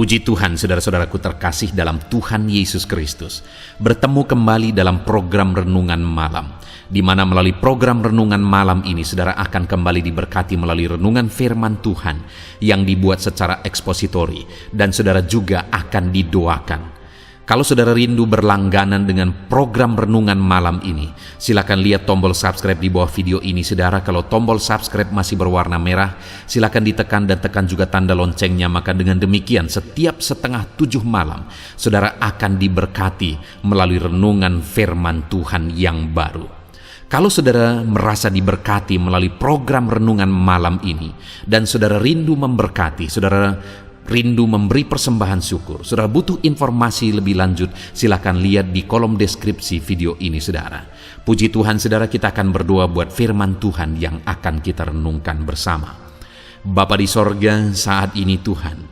Puji Tuhan, saudara-saudaraku terkasih dalam Tuhan Yesus Kristus. Bertemu kembali dalam program Renungan Malam, di mana melalui program Renungan Malam ini, saudara akan kembali diberkati melalui renungan firman Tuhan yang dibuat secara ekspositori, dan saudara juga akan didoakan. Kalau saudara rindu berlangganan dengan program Renungan Malam ini, silakan lihat tombol subscribe di bawah video ini, saudara. Kalau tombol subscribe masih berwarna merah, silakan ditekan dan tekan juga tanda loncengnya. Maka dengan demikian, setiap 6:30 malam, saudara akan diberkati melalui renungan firman Tuhan yang baru. Kalau saudara merasa diberkati melalui program Renungan Malam ini, dan saudara rindu memberkati, saudara rindu memberi persembahan syukur, saudara butuh informasi lebih lanjut, silakan lihat di kolom deskripsi video ini, saudara. Puji Tuhan, saudara, kita akan berdoa buat firman Tuhan yang akan kita renungkan bersama. Bapa di sorga, saat ini Tuhan,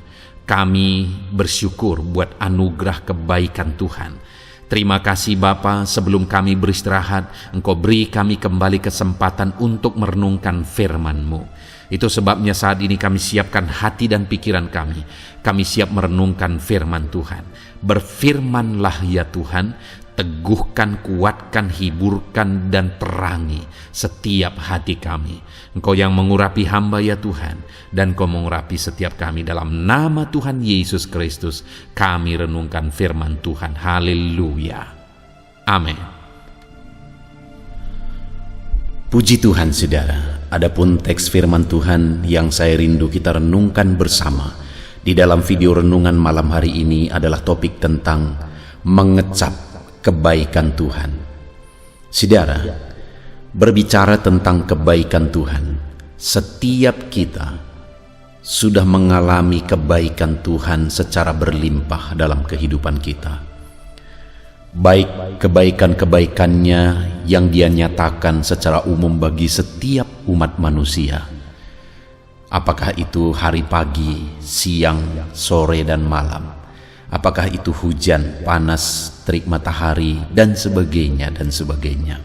kami bersyukur buat anugerah kebaikan Tuhan. Terima kasih Bapa, sebelum kami beristirahat, Engkau beri kami kembali kesempatan untuk merenungkan firman-Mu. Itu sebabnya saat ini kami siapkan hati dan pikiran kami. Kami siap merenungkan firman Tuhan. Berfirmanlah ya Tuhan, teguhkan, kuatkan, hiburkan, dan perangi setiap hati kami. Engkau yang mengurapi hamba ya Tuhan, dan Engkau mengurapi setiap kami. Dalam nama Tuhan Yesus Kristus, kami renungkan firman Tuhan. Haleluya. Amin. Puji Tuhan, saudara. Adapun teks firman Tuhan yang saya rindu kita renungkan bersama di dalam video renungan malam hari ini adalah topik tentang mengecap kebaikan Tuhan. Saudara, berbicara tentang kebaikan Tuhan, setiap kita sudah mengalami kebaikan Tuhan secara berlimpah dalam kehidupan kita. Baik kebaikan-kebaikannya yang Dia nyatakan secara umum bagi setiap umat manusia. Apakah itu hari pagi, siang, sore, dan malam? Apakah itu hujan, panas, terik matahari, dan sebagainya, dan sebagainya.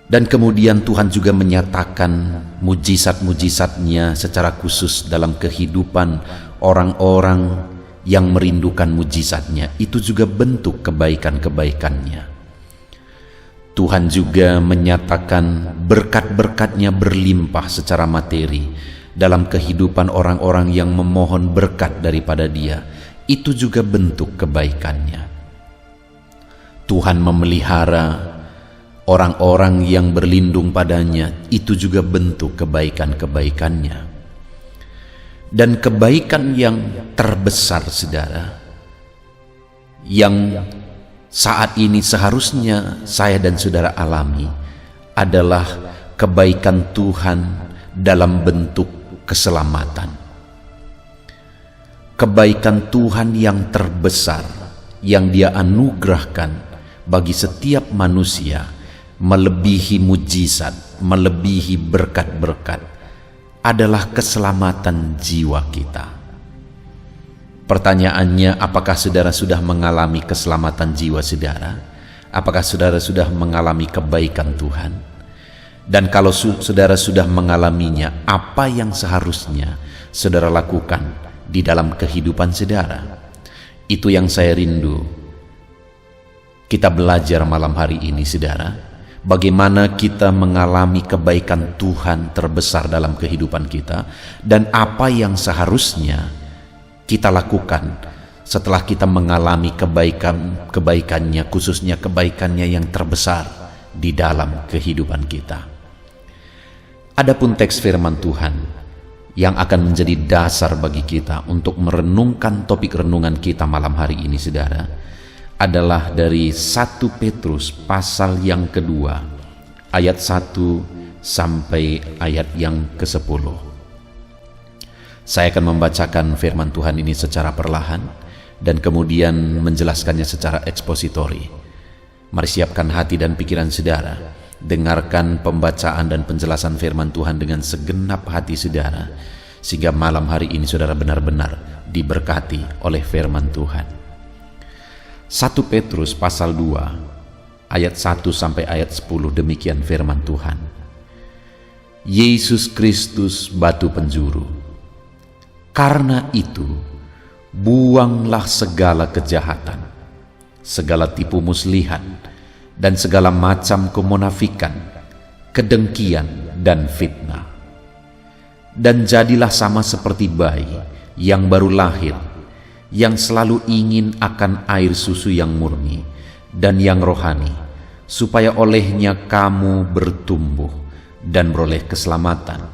Dan kemudian Tuhan juga menyatakan mujizat-mujizatnya secara khusus dalam kehidupan orang-orang yang merindukan mujizatnya. Itu juga bentuk kebaikan-kebaikannya. Tuhan juga menyatakan berkat-berkatnya berlimpah secara materi dalam kehidupan orang-orang yang memohon berkat daripada Dia. Itu juga bentuk kebaikannya. Tuhan memelihara orang-orang yang berlindung padanya. Itu juga bentuk kebaikan-kebaikannya. Dan kebaikan yang terbesar, saudara, yang saat ini seharusnya saya dan saudara alami adalah kebaikan Tuhan dalam bentuk keselamatan. Kebaikan Tuhan yang terbesar yang Dia anugerahkan bagi setiap manusia, melebihi mujizat, melebihi berkat-berkat, adalah keselamatan jiwa kita. Pertanyaannya, apakah saudara sudah mengalami keselamatan jiwa saudara? Apakah saudara sudah mengalami kebaikan Tuhan? Dan kalau saudara sudah mengalaminya, apa yang seharusnya saudara lakukan di dalam kehidupan saudara? Itu yang saya rindu kita belajar malam hari ini, saudara. Bagaimana kita mengalami kebaikan Tuhan terbesar dalam kehidupan kita, dan apa yang seharusnya kita lakukan setelah kita mengalami kebaikannya, khususnya kebaikannya yang terbesar di dalam kehidupan kita. Adapun teks firman Tuhan yang akan menjadi dasar bagi kita untuk merenungkan topik renungan kita malam hari ini, saudara, adalah dari 1 Petrus pasal yang kedua, ayat 1 sampai ayat yang ke-10. Saya akan membacakan firman Tuhan ini secara perlahan dan kemudian menjelaskannya secara ekspositori. Mari siapkan hati dan pikiran saudara, dengarkan pembacaan dan penjelasan firman Tuhan dengan segenap hati saudara, sehingga malam hari ini saudara benar-benar diberkati oleh firman Tuhan. 1 Petrus pasal 2 ayat 1 sampai ayat 10, demikian firman Tuhan. Yesus Kristus batu penjuru, Karena itu, buanglah segala kejahatan, segala tipu muslihat, dan segala macam kemunafikan, kedengkian, dan fitnah. Dan jadilah sama seperti bayi yang baru lahir, yang selalu ingin akan air susu yang murni dan yang rohani, supaya olehnya kamu bertumbuh dan beroleh keselamatan,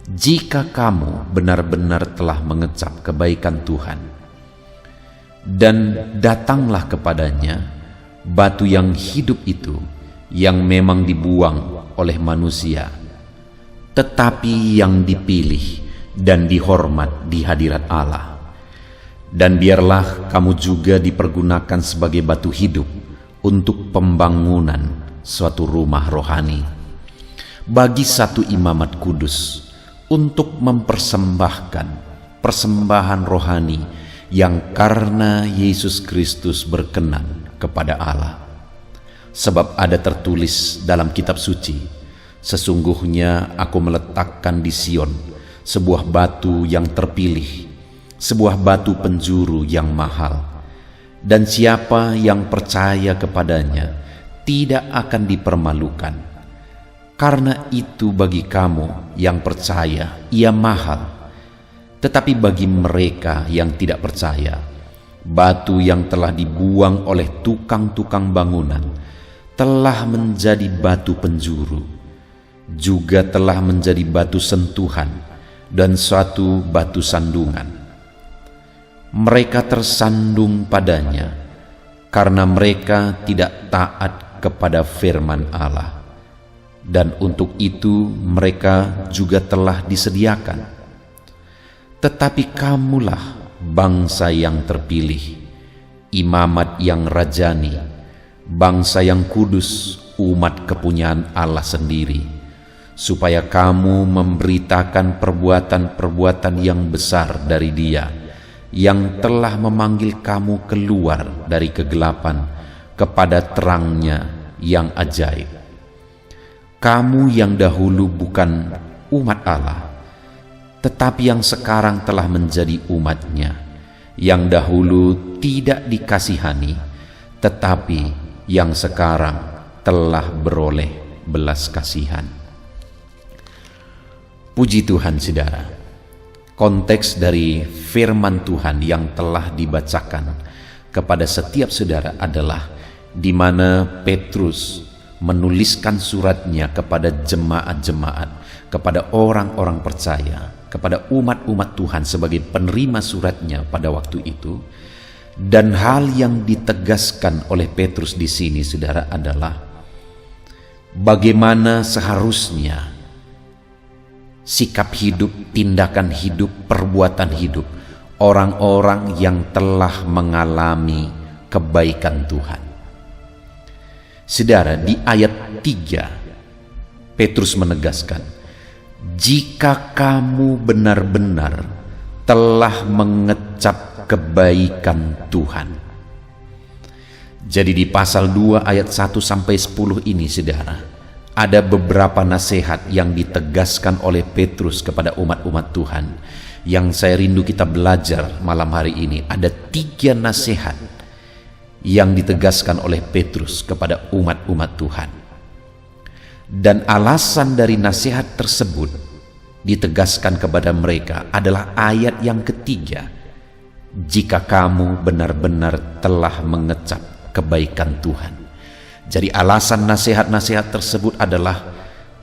jika kamu benar-benar telah mengecap kebaikan Tuhan. Dan datanglah kepadanya batu yang hidup itu, yang memang dibuang oleh manusia, tetapi yang dipilih dan dihormat di hadirat Allah. Dan biarlah kamu juga dipergunakan sebagai batu hidup untuk pembangunan suatu rumah rohani, bagi satu imamat kudus, untuk mempersembahkan persembahan rohani yang karena Yesus Kristus berkenan kepada Allah. Sebab ada tertulis dalam kitab suci, sesungguhnya aku meletakkan di Sion sebuah batu yang terpilih, sebuah batu penjuru yang mahal, dan siapa yang percaya kepadanya tidak akan dipermalukan. Karena itu bagi kamu yang percaya ia mahal, tetapi bagi mereka yang tidak percaya, batu yang telah dibuang oleh tukang-tukang bangunan telah menjadi batu penjuru, juga telah menjadi batu sentuhan dan suatu batu sandungan. Mereka tersandung padanya karena mereka tidak taat kepada firman Allah, dan untuk itu mereka juga telah disediakan. Tetapi kamulah bangsa yang terpilih, imamat yang rajani, bangsa yang kudus, umat kepunyaan Allah sendiri, supaya kamu memberitakan perbuatan-perbuatan yang besar dari Dia, yang telah memanggil kamu keluar dari kegelapan kepada terangnya yang ajaib. Kamu yang dahulu bukan umat Allah, tetapi yang sekarang telah menjadi umat-Nya, yang dahulu tidak dikasihani, tetapi yang sekarang telah beroleh belas kasihan. Puji Tuhan, saudara. Konteks dari firman Tuhan yang telah dibacakan kepada setiap saudara adalah di mana Petrus menuliskan suratnya kepada jemaat-jemaat, kepada orang-orang percaya, kepada umat-umat Tuhan sebagai penerima suratnya pada waktu itu. Dan hal yang ditegaskan oleh Petrus di sini, saudara, adalah bagaimana seharusnya sikap hidup, tindakan hidup, perbuatan hidup orang-orang yang telah mengalami kebaikan Tuhan. Saudara, di ayat 3 Petrus menegaskan, jika kamu benar-benar telah mengecap kebaikan Tuhan. Jadi di pasal 2 ayat 1 sampai 10 ini, saudara, ada beberapa nasihat yang ditegaskan oleh Petrus kepada umat-umat Tuhan yang saya rindu kita belajar malam hari ini. Ada 3 nasihat yang ditegaskan oleh Petrus kepada umat-umat Tuhan. Dan alasan dari nasihat tersebut ditegaskan kepada mereka adalah ayat yang ketiga, jika kamu benar-benar telah mengecap kebaikan Tuhan. Jadi alasan nasihat-nasihat tersebut adalah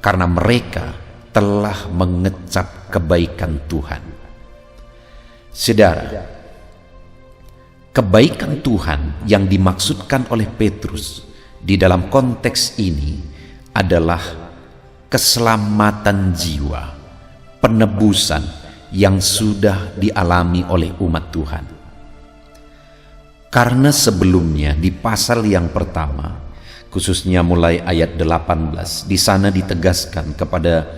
karena mereka telah mengecap kebaikan Tuhan. Saudara, kebaikan Tuhan yang dimaksudkan oleh Petrus di dalam konteks ini adalah keselamatan jiwa, penebusan yang sudah dialami oleh umat Tuhan. Karena sebelumnya di pasal yang pertama, khususnya mulai ayat 18, di sana ditegaskan kepada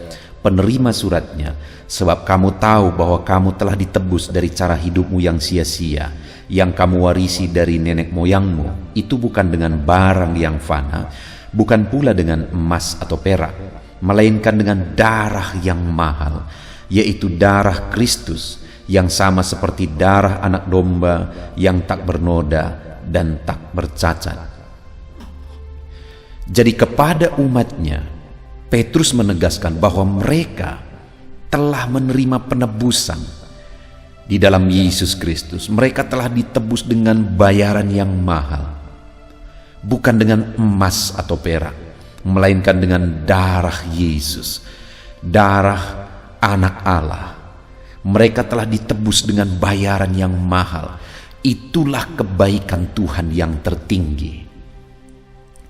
penerima suratnya, sebab kamu tahu bahwa kamu telah ditebus dari cara hidupmu yang sia-sia, yang kamu warisi dari nenek moyangmu, itu bukan dengan barang yang fana, bukan pula dengan emas atau perak, melainkan dengan darah yang mahal, yaitu darah Kristus, yang sama seperti darah anak domba yang tak bernoda dan tak bercacat. Jadi kepada umatnya, Petrus menegaskan bahwa mereka telah menerima penebusan di dalam Yesus Kristus. Mereka telah ditebus dengan bayaran yang mahal, bukan dengan emas atau perak, melainkan dengan darah Yesus, darah Anak Allah. Mereka telah ditebus dengan bayaran yang mahal. Itulah kebaikan Tuhan yang tertinggi.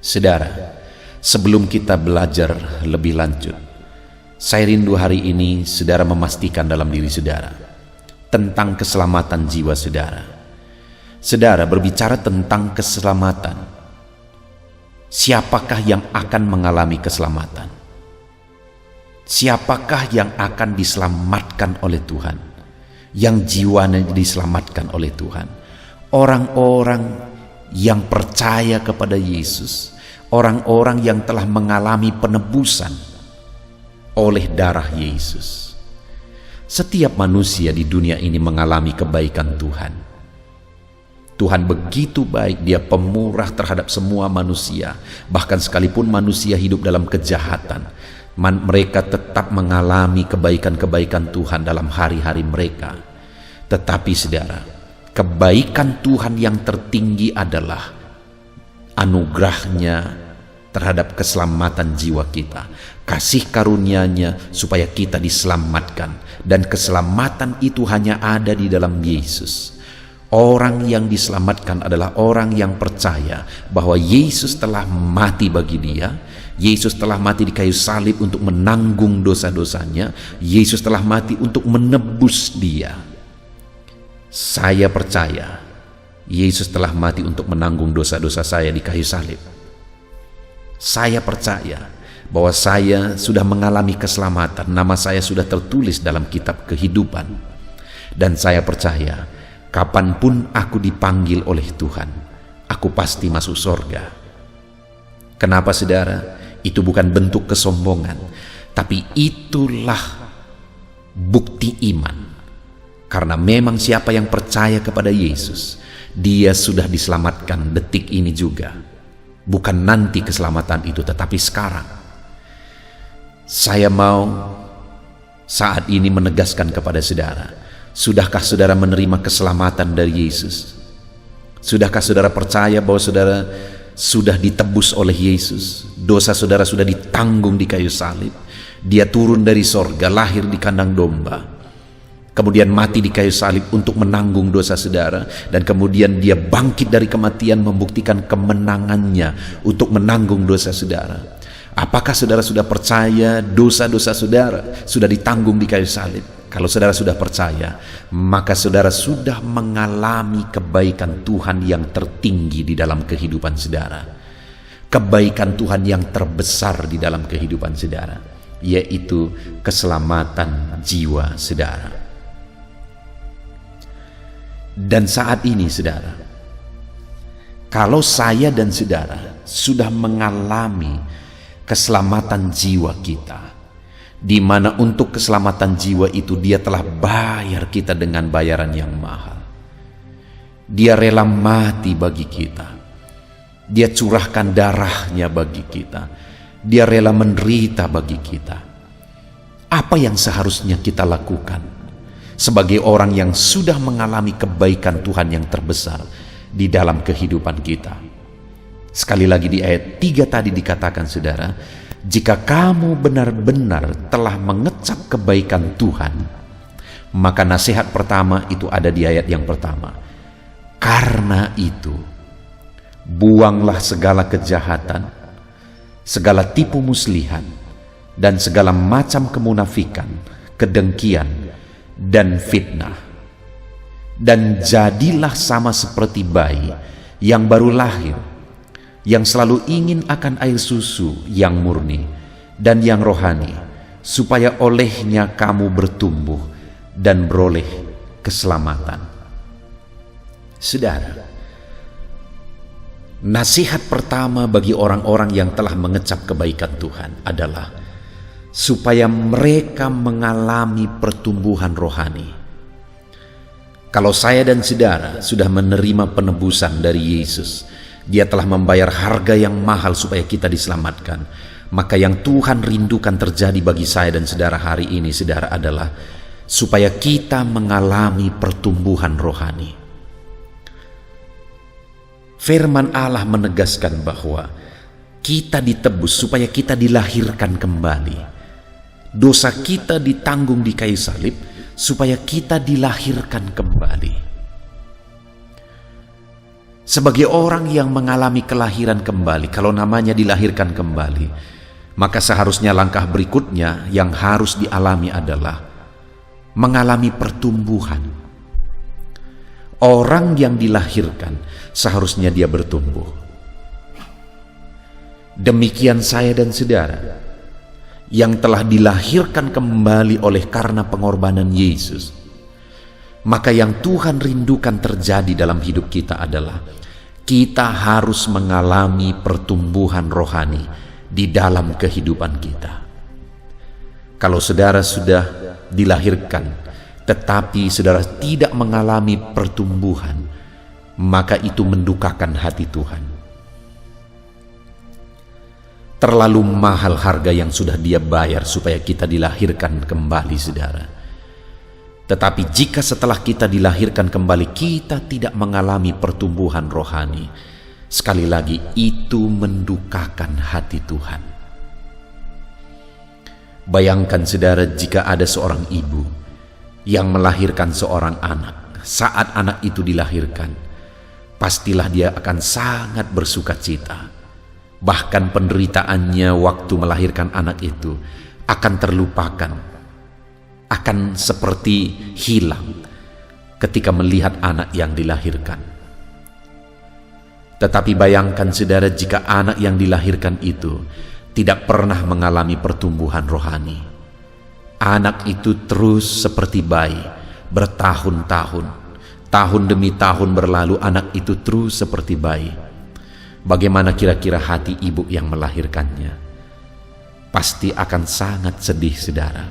Saudara, sebelum kita belajar lebih lanjut, saya rindu hari ini saudara memastikan dalam diri saudara tentang keselamatan jiwa saudara. Saudara berbicara tentang keselamatan. Siapakah yang akan mengalami keselamatan? Siapakah yang akan diselamatkan oleh Tuhan? Yang jiwanya diselamatkan oleh Tuhan. Orang-orang yang percaya kepada Yesus. Orang-orang yang telah mengalami penebusan oleh darah Yesus. Setiap manusia di dunia ini mengalami kebaikan Tuhan. Tuhan begitu baik, Dia pemurah terhadap semua manusia. Bahkan sekalipun manusia hidup dalam kejahatan, mereka tetap mengalami kebaikan-kebaikan Tuhan dalam hari-hari mereka. Tetapi saudara, kebaikan Tuhan yang tertinggi adalah anugerahnya terhadap keselamatan jiwa kita, kasih karunia-Nya supaya kita diselamatkan, dan keselamatan itu hanya ada di dalam Yesus. Orang yang diselamatkan adalah orang yang percaya bahwa Yesus telah mati bagi dia. Yesus telah mati di kayu salib untuk menanggung dosa-dosanya. Yesus telah mati untuk menebus dia. Saya percaya Yesus telah mati untuk menanggung dosa-dosa saya di kayu salib. Saya percaya bahwa saya sudah mengalami keselamatan. Nama saya sudah tertulis dalam kitab kehidupan. Dan saya percaya kapanpun aku dipanggil oleh Tuhan, aku pasti masuk surga. Kenapa saudara? Itu bukan bentuk kesombongan, tapi itulah bukti iman. Karena memang siapa yang percaya kepada Yesus, dia sudah diselamatkan detik ini juga. Bukan nanti keselamatan itu, tetapi sekarang. Saya mau saat ini menegaskan kepada saudara, sudahkah saudara menerima keselamatan dari Yesus? Sudahkah saudara percaya bahwa saudara sudah ditebus oleh Yesus? Dosa saudara sudah ditanggung di kayu salib. Dia turun dari sorga, lahir di kandang domba, kemudian mati di kayu salib untuk menanggung dosa saudara, dan kemudian dia bangkit dari kematian membuktikan kemenangannya untuk menanggung dosa saudara. Apakah saudara sudah percaya dosa-dosa saudara sudah ditanggung di kayu salib? Kalau saudara sudah percaya, maka saudara sudah mengalami kebaikan Tuhan yang tertinggi di dalam kehidupan saudara. Kebaikan Tuhan yang terbesar di dalam kehidupan saudara, yaitu keselamatan jiwa saudara. Dan saat ini saudara, kalau saya dan saudara sudah mengalami keselamatan jiwa kita, di mana untuk keselamatan jiwa itu Dia telah bayar kita dengan bayaran yang mahal. Dia rela mati bagi kita. Dia curahkan darahnya bagi kita. Dia rela menderita bagi kita. Apa yang seharusnya kita lakukan sebagai orang yang sudah mengalami kebaikan Tuhan yang terbesar di dalam kehidupan kita? Sekali lagi di ayat 3 tadi dikatakan saudara, jika kamu benar-benar telah mengecap kebaikan Tuhan, maka nasihat pertama itu ada di ayat yang pertama. Karena itu, buanglah segala kejahatan, segala tipu muslihan, dan segala macam kemunafikan, kedengkian, dan fitnah. Dan jadilah sama seperti bayi yang baru lahir, yang selalu ingin akan air susu yang murni dan yang rohani, supaya olehnya kamu bertumbuh dan beroleh keselamatan. Saudara, nasihat pertama bagi orang-orang yang telah mengecap kebaikan Tuhan adalah supaya mereka mengalami pertumbuhan rohani. Kalau saya dan saudara sudah menerima penebusan dari Yesus, Dia telah membayar harga yang mahal supaya kita diselamatkan. Maka yang Tuhan rindukan terjadi bagi saya dan saudara hari ini, saudara, adalah supaya kita mengalami pertumbuhan rohani. Firman Allah menegaskan bahwa kita ditebus supaya kita dilahirkan kembali. Dosa kita ditanggung di kayu salib supaya kita dilahirkan kembali. Sebagai orang yang mengalami kelahiran kembali, kalau namanya dilahirkan kembali, maka seharusnya langkah berikutnya yang harus dialami adalah mengalami pertumbuhan. Orang yang dilahirkan seharusnya dia bertumbuh. Demikian saya dan saudara yang telah dilahirkan kembali oleh karena pengorbanan Yesus. Maka yang Tuhan rindukan terjadi dalam hidup kita adalah kita harus mengalami pertumbuhan rohani di dalam kehidupan kita. Kalau saudara sudah dilahirkan tetapi saudara tidak mengalami pertumbuhan, maka itu mendukakan hati Tuhan. Terlalu mahal harga yang sudah Dia bayar supaya kita dilahirkan kembali, saudara. Tetapi jika setelah kita dilahirkan kembali kita tidak mengalami pertumbuhan rohani, sekali lagi itu mendukakan hati Tuhan. Bayangkan saudara, jika ada seorang ibu yang melahirkan seorang anak, saat anak itu dilahirkan, pastilah dia akan sangat bersuka cita. Bahkan penderitaannya waktu melahirkan anak itu akan terlupakan, akan seperti hilang ketika melihat anak yang dilahirkan. Tetapi bayangkan saudara, jika anak yang dilahirkan itu tidak pernah mengalami pertumbuhan rohani. Anak itu terus seperti bayi, bertahun-tahun, tahun demi tahun berlalu, anak itu terus seperti bayi. Bagaimana kira-kira hati ibu yang melahirkannya? Pasti akan sangat sedih, saudara.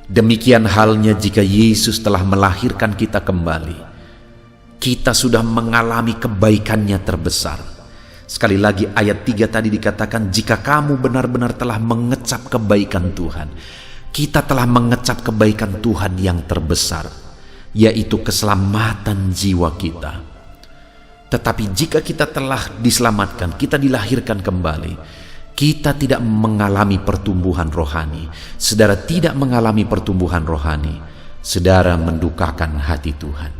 Demikian halnya jika Yesus telah melahirkan kita kembali. Kita sudah mengalami kebaikannya terbesar. Sekali lagi ayat 3 tadi dikatakan, jika kamu benar-benar telah mengecap kebaikan Tuhan. Kita telah mengecap kebaikan Tuhan yang terbesar, yaitu keselamatan jiwa kita. Tetapi jika kita telah diselamatkan, kita dilahirkan kembali, kita tidak mengalami pertumbuhan rohani. Saudara tidak mengalami pertumbuhan rohani, saudara mendukakan hati Tuhan.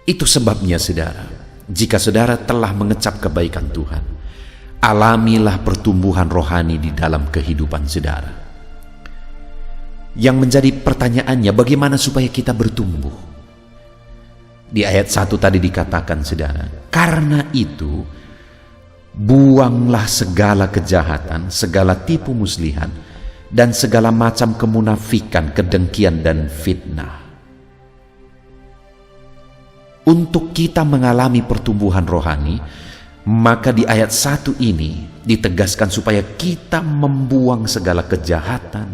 Itu sebabnya saudara, jika saudara telah mengecap kebaikan Tuhan, alamilah pertumbuhan rohani di dalam kehidupan saudara. Yang menjadi pertanyaannya, bagaimana supaya kita bertumbuh? Di ayat 1 tadi dikatakan, saudara, karena itu buanglah segala kejahatan, segala tipu muslihat, dan segala macam kemunafikan, kedengkian, dan fitnah. Untuk kita mengalami pertumbuhan rohani, maka di ayat 1 ini ditegaskan supaya kita membuang segala kejahatan,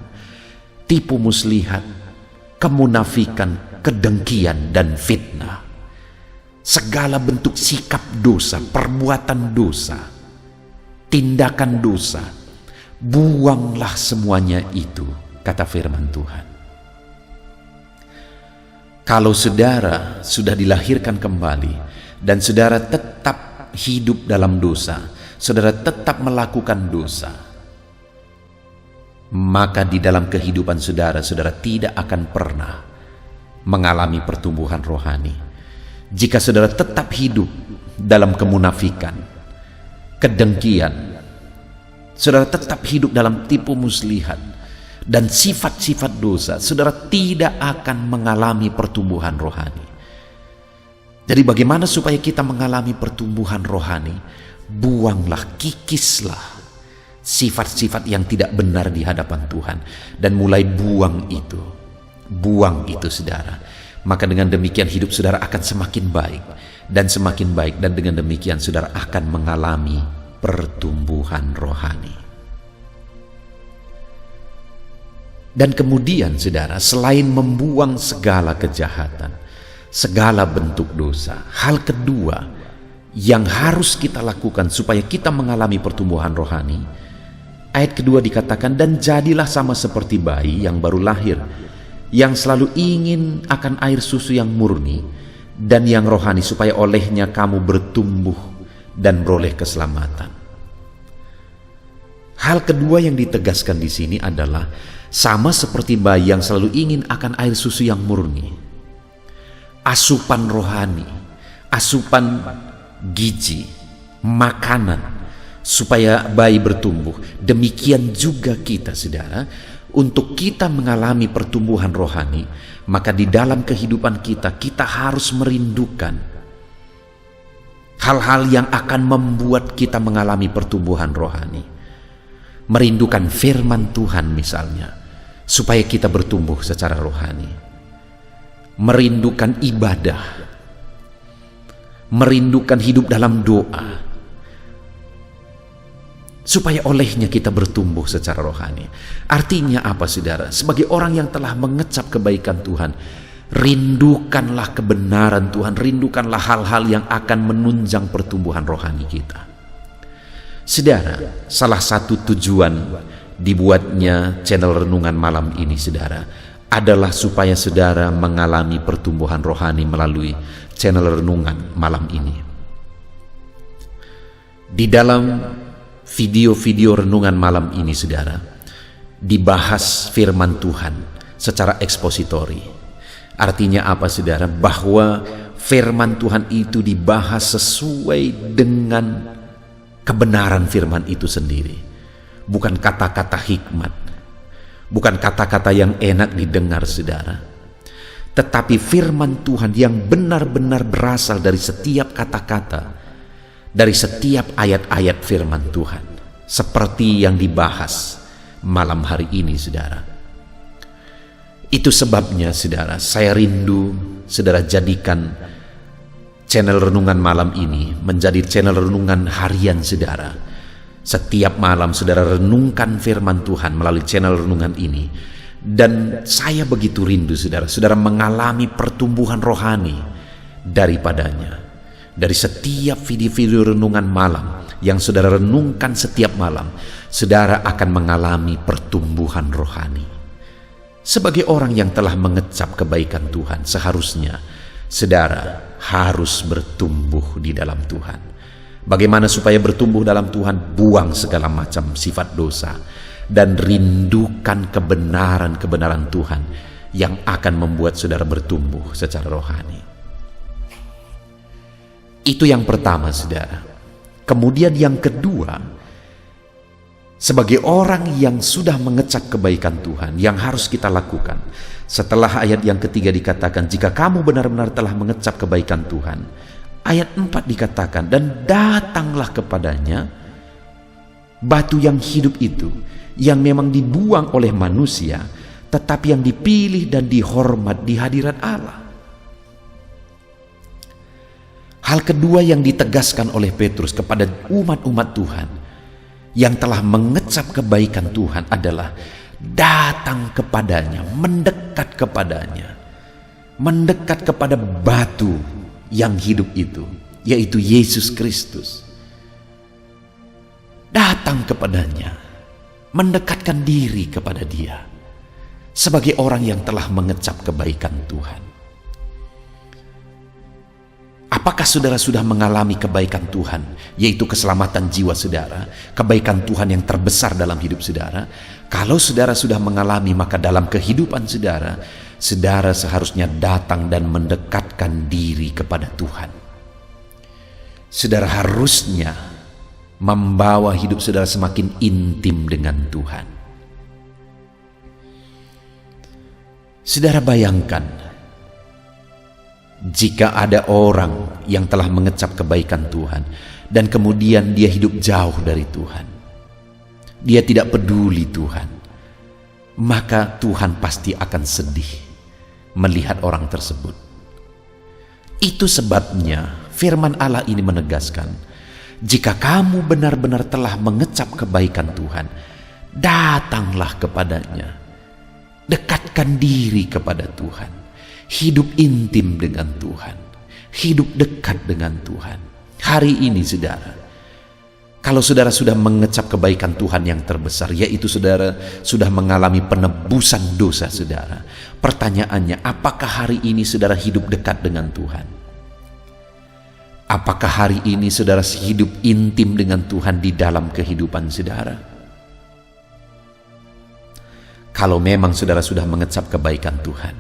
tipu muslihat, kemunafikan, kedengkian, dan fitnah. Segala bentuk sikap dosa, perbuatan dosa, tindakan dosa, buanglah semuanya itu, kata firman Tuhan. Kalau saudara sudah dilahirkan kembali dan saudara tetap hidup dalam dosa, saudara tetap melakukan dosa, maka di dalam kehidupan saudara, saudara tidak akan pernah mengalami pertumbuhan rohani. Jika saudara tetap hidup dalam kemunafikan, kedengkian, saudara tetap hidup dalam tipu muslihat dan sifat-sifat dosa, saudara tidak akan mengalami pertumbuhan rohani. Jadi bagaimana supaya kita mengalami pertumbuhan rohani? Buanglah, kikislah sifat-sifat yang tidak benar di hadapan Tuhan dan mulai buang itu. Buang itu, saudara. Maka dengan demikian hidup saudara akan semakin baik dan semakin baik, dan dengan demikian saudara akan mengalami pertumbuhan rohani. Dan kemudian saudara, selain membuang segala kejahatan, segala bentuk dosa, hal kedua yang harus kita lakukan supaya kita mengalami pertumbuhan rohani, ayat kedua dikatakan, dan jadilah sama seperti bayi yang baru lahir, yang selalu ingin akan air susu yang murni dan yang rohani, supaya olehnya kamu bertumbuh dan beroleh keselamatan. Hal kedua yang ditegaskan di sini adalah sama seperti bayi yang selalu ingin akan air susu yang murni. Asupan rohani, asupan gizi, makanan supaya bayi bertumbuh. Demikian juga kita, saudara, untuk kita mengalami pertumbuhan rohani, maka di dalam kehidupan kita, kita harus merindukan hal-hal yang akan membuat kita mengalami pertumbuhan rohani. Merindukan firman Tuhan misalnya, supaya kita bertumbuh secara rohani. Merindukan ibadah, merindukan hidup dalam doa, supaya olehnya kita bertumbuh secara rohani. Artinya apa, saudara? Sebagai orang yang telah mengecap kebaikan Tuhan, rindukanlah kebenaran Tuhan, rindukanlah hal-hal yang akan menunjang pertumbuhan rohani kita. Saudara, salah satu tujuan dibuatnya channel Renungan Malam ini, saudara, adalah supaya saudara mengalami pertumbuhan rohani melalui channel Renungan Malam ini. Di dalam video-video Renungan Malam ini, saudara, dibahas firman Tuhan secara ekspositori. Artinya apa, saudara? Bahwa firman Tuhan itu dibahas sesuai dengan kebenaran firman itu sendiri. Bukan kata-kata hikmat, bukan kata-kata yang enak didengar, saudara, tetapi firman Tuhan yang benar-benar berasal dari setiap kata-kata, dari setiap ayat-ayat firman Tuhan, seperti yang dibahas malam hari ini, saudara. Itu sebabnya, saudara, saya rindu saudara jadikan channel Renungan Malam ini menjadi channel renungan harian, saudara. Setiap malam saudara renungkan firman Tuhan melalui channel renungan ini. Dan saya begitu rindu, saudara, saudara mengalami pertumbuhan rohani daripadanya. Dari setiap video-video renungan malam yang saudara renungkan setiap malam, saudara akan mengalami pertumbuhan rohani. Sebagai orang yang telah mengecap kebaikan Tuhan, seharusnya saudara harus bertumbuh di dalam Tuhan. Bagaimana supaya bertumbuh dalam Tuhan? Buang segala macam sifat dosa dan rindukan kebenaran-kebenaran Tuhan yang akan membuat saudara bertumbuh secara rohani. Itu yang pertama, saudara. Kemudian yang kedua, sebagai orang yang sudah mengecap kebaikan Tuhan, yang harus kita lakukan setelah ayat yang ketiga dikatakan, jika kamu benar-benar telah mengecap kebaikan Tuhan, ayat 4 dikatakan, dan datanglah kepadanya batu yang hidup itu, yang memang dibuang oleh manusia, tetapi yang dipilih dan dihormat di hadirat Allah. Hal kedua yang ditegaskan oleh Petrus kepada umat-umat Tuhan yang telah mengecap kebaikan Tuhan adalah datang kepadanya, mendekat kepadanya, mendekat kepada batu yang hidup itu, yaitu Yesus Kristus. Datang kepadanya, mendekatkan diri kepada Dia sebagai orang yang telah mengecap kebaikan Tuhan. Apakah saudara sudah mengalami kebaikan Tuhan, yaitu keselamatan jiwa saudara, kebaikan Tuhan yang terbesar dalam hidup saudara? Kalau saudara sudah mengalami, maka dalam kehidupan saudara, saudara seharusnya datang dan mendekatkan diri kepada Tuhan. Saudara harusnya membawa hidup saudara semakin intim dengan Tuhan. Saudara bayangkan, jika ada orang yang telah mengecap kebaikan Tuhan dan kemudian dia hidup jauh dari Tuhan, dia tidak peduli Tuhan, maka Tuhan pasti akan sedih melihat orang tersebut. Itu sebabnya firman Allah ini menegaskan, jika kamu benar-benar telah mengecap kebaikan Tuhan, datanglah kepadanya. Dekatkan diri kepada Tuhan. Hidup intim dengan Tuhan. Hidup dekat dengan Tuhan. Hari ini saudara, kalau saudara sudah mengecap kebaikan Tuhan yang terbesar, yaitu saudara sudah mengalami penebusan dosa saudara. Pertanyaannya, apakah hari ini saudara hidup dekat dengan Tuhan? Apakah hari ini saudara hidup intim dengan Tuhan di dalam kehidupan saudara? Kalau memang saudara sudah mengecap kebaikan Tuhan,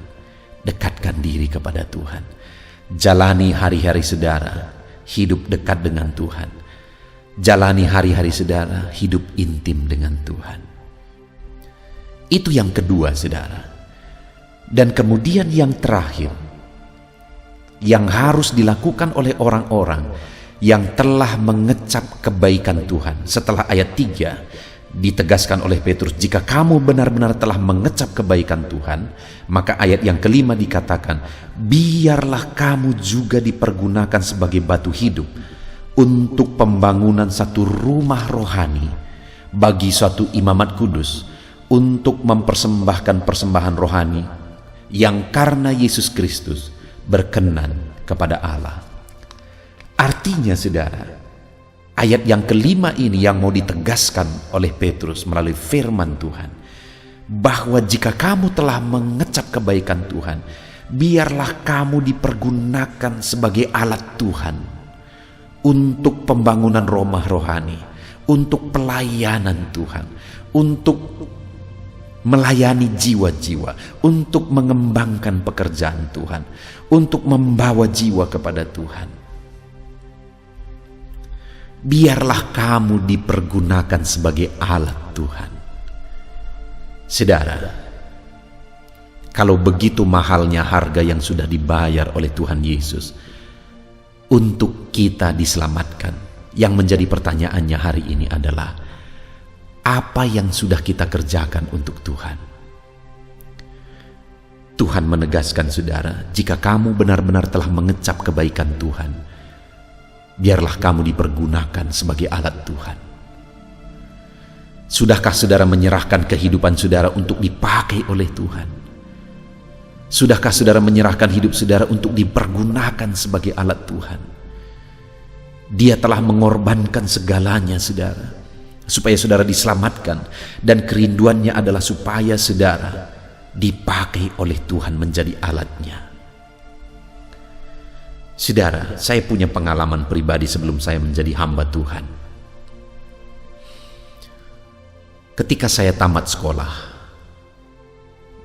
dekatkan diri kepada Tuhan. Jalani hari-hari saudara, hidup dekat dengan Tuhan. Jalani hari-hari saudara, hidup intim dengan Tuhan. Itu yang kedua saudara. Dan kemudian yang terakhir, yang harus dilakukan oleh orang-orang yang telah mengecap kebaikan Tuhan. Setelah ayat 3, ditegaskan oleh Petrus, jika kamu benar-benar telah mengecap kebaikan Tuhan, maka ayat yang kelima dikatakan, biarlah kamu juga dipergunakan sebagai batu hidup untuk pembangunan satu rumah rohani bagi suatu imamat kudus, untuk mempersembahkan persembahan rohani yang karena Yesus Kristus berkenan kepada Allah. Artinya saudara, ayat yang kelima ini yang mau ditegaskan oleh Petrus melalui firman Tuhan, bahwa jika kamu telah mengecap kebaikan Tuhan, biarlah kamu dipergunakan sebagai alat Tuhan untuk pembangunan rumah rohani, untuk pelayanan Tuhan, untuk melayani jiwa-jiwa, untuk mengembangkan pekerjaan Tuhan, untuk membawa jiwa kepada Tuhan. Biarlah kamu dipergunakan sebagai alat Tuhan. Saudara, kalau begitu mahalnya harga yang sudah dibayar oleh Tuhan Yesus untuk kita diselamatkan, yang menjadi pertanyaannya hari ini adalah, apa yang sudah kita kerjakan untuk Tuhan? Tuhan menegaskan saudara, jika kamu benar-benar telah mengecap kebaikan Tuhan, biarlah kamu dipergunakan sebagai alat Tuhan. Sudahkah saudara menyerahkan kehidupan saudara untuk dipakai oleh Tuhan? Sudahkah saudara menyerahkan hidup saudara untuk dipergunakan sebagai alat Tuhan? Dia telah mengorbankan segalanya saudara, supaya saudara diselamatkan, dan kerinduannya adalah supaya saudara dipakai oleh Tuhan menjadi alatnya. Saudara, saya punya pengalaman pribadi sebelum saya menjadi hamba Tuhan. Ketika saya tamat sekolah,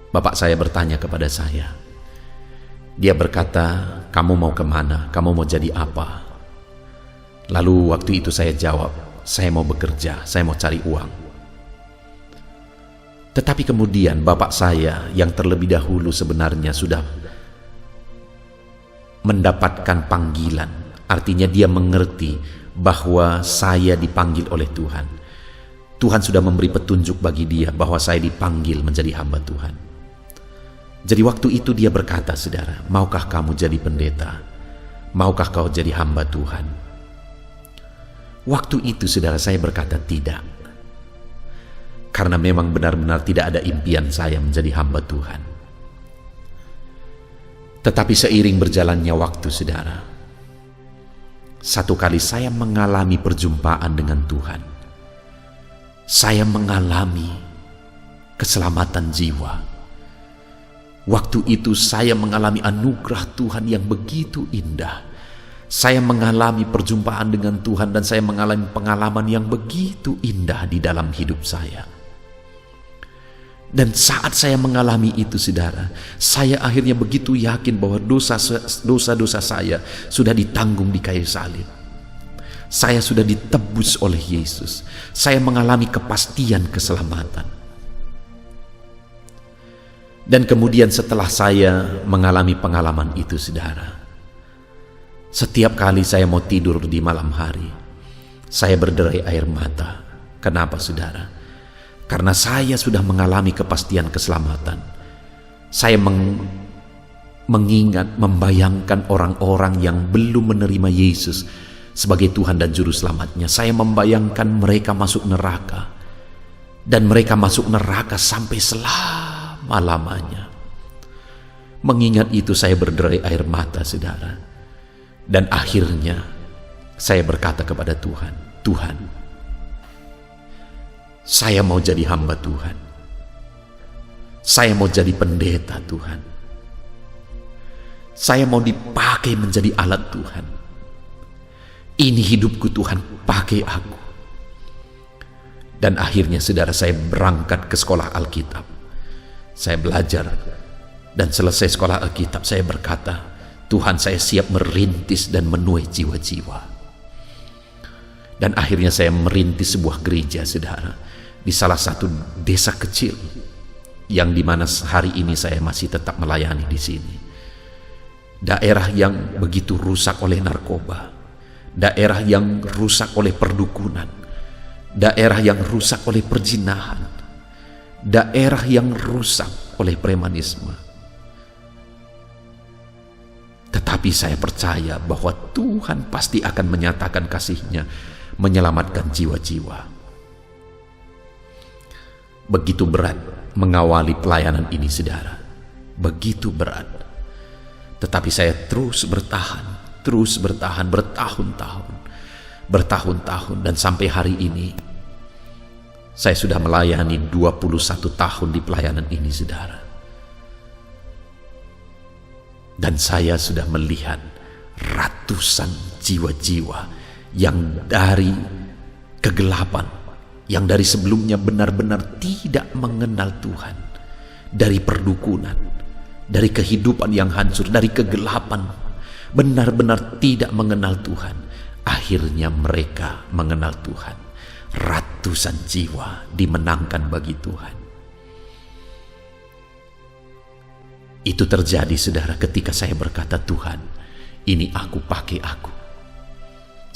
bapak saya bertanya kepada saya. Dia berkata, kamu mau kemana? Kamu mau jadi apa? Lalu waktu itu saya jawab, saya mau bekerja, saya mau cari uang. Tetapi kemudian bapak saya yang terlebih dahulu sebenarnya sudah mendapatkan panggilan, artinya dia mengerti bahwa saya dipanggil oleh Tuhan. Tuhan sudah memberi petunjuk bagi dia bahwa saya dipanggil menjadi hamba Tuhan. Jadi waktu itu dia berkata, saudara, maukah kamu jadi pendeta? Maukah kau jadi hamba Tuhan? Waktu itu saudara, saya berkata tidak. Karena memang benar-benar tidak ada impian saya menjadi hamba Tuhan. Tetapi seiring berjalannya waktu saudara, satu kali saya mengalami perjumpaan dengan Tuhan. Saya mengalami keselamatan jiwa. Waktu itu saya mengalami anugerah Tuhan yang begitu indah. Saya mengalami perjumpaan dengan Tuhan dan saya mengalami pengalaman yang begitu indah di dalam hidup saya. Dan saat saya mengalami itu saudara, saya akhirnya begitu yakin bahwa dosa-dosa saya sudah ditanggung di kayu salib. Saya sudah ditebus oleh Yesus. Saya mengalami kepastian keselamatan. Dan kemudian setelah saya mengalami pengalaman itu saudara, setiap kali saya mau tidur di malam hari, saya berderai air mata. Kenapa saudara? Karena saya sudah mengalami kepastian keselamatan. Saya mengingat, membayangkan orang-orang yang belum menerima Yesus sebagai Tuhan dan Juru Selamatnya. Saya membayangkan mereka masuk neraka. Dan mereka masuk neraka sampai selama-lamanya. Mengingat itu saya berderai air mata, saudara. Dan akhirnya saya berkata kepada Tuhan, Tuhan, saya mau jadi hamba Tuhan. Saya mau jadi pendeta Tuhan. Saya mau dipakai menjadi alat Tuhan. Ini hidupku Tuhan, pakai aku. Dan akhirnya saudara, saya berangkat ke sekolah Alkitab. Saya belajar. Dan selesai sekolah Alkitab, saya berkata, Tuhan, saya siap merintis dan menuai jiwa-jiwa. Dan akhirnya saya merintis sebuah gereja, saudara, di salah satu desa kecil, yang dimana hari ini saya masih tetap melayani di sini. Daerah yang begitu rusak oleh narkoba, daerah yang rusak oleh perdukunan, daerah yang rusak oleh perzinahan, daerah yang rusak oleh premanisme. Tetapi saya percaya bahwa Tuhan pasti akan menyatakan kasih-Nya, menyelamatkan jiwa-jiwa. Begitu berat mengawali pelayanan ini, saudara. Begitu berat. Tetapi saya terus bertahan bertahun-tahun, dan sampai hari ini saya sudah melayani 21 tahun di pelayanan ini, saudara. Dan saya sudah melihat ratusan jiwa-jiwa yang dari kegelapan, yang dari sebelumnya benar-benar tidak mengenal Tuhan, dari perdukunan, dari kehidupan yang hancur, dari kegelapan, benar-benar tidak mengenal Tuhan. Akhirnya mereka mengenal Tuhan. Ratusan jiwa dimenangkan bagi Tuhan. Itu terjadi, saudara, ketika saya berkata, Tuhan, ini aku, pakai aku.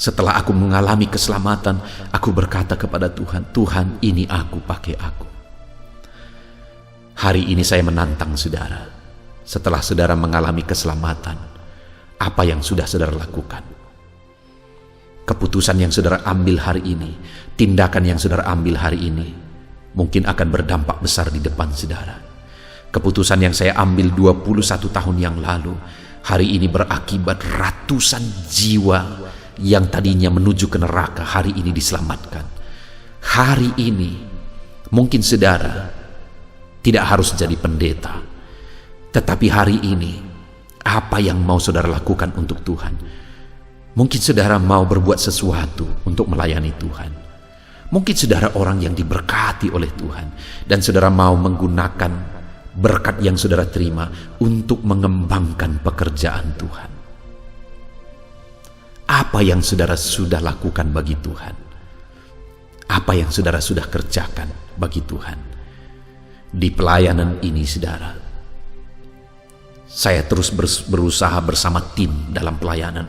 Setelah aku mengalami keselamatan, aku berkata kepada Tuhan, Tuhan, ini aku, pakai aku. Hari ini saya menantang saudara. Setelah saudara mengalami keselamatan, apa yang sudah saudara lakukan? Keputusan yang saudara ambil hari ini, tindakan yang saudara ambil hari ini, mungkin akan berdampak besar di depan saudara. Keputusan yang saya ambil 21 tahun yang lalu, hari ini berakibat ratusan jiwa yang tadinya menuju ke neraka, hari ini diselamatkan. Hari ini, mungkin saudara tidak harus jadi pendeta, tetapi hari ini, apa yang mau saudara lakukan untuk Tuhan? Mungkin saudara mau berbuat sesuatu untuk melayani Tuhan. Mungkin saudara orang yang diberkati oleh Tuhan, dan saudara mau menggunakan berkat yang saudara terima untuk mengembangkan pekerjaan Tuhan. Apa yang saudara sudah lakukan bagi Tuhan? Apa yang saudara sudah kerjakan bagi Tuhan? Di pelayanan ini, saudara, saya terus berusaha bersama tim dalam pelayanan,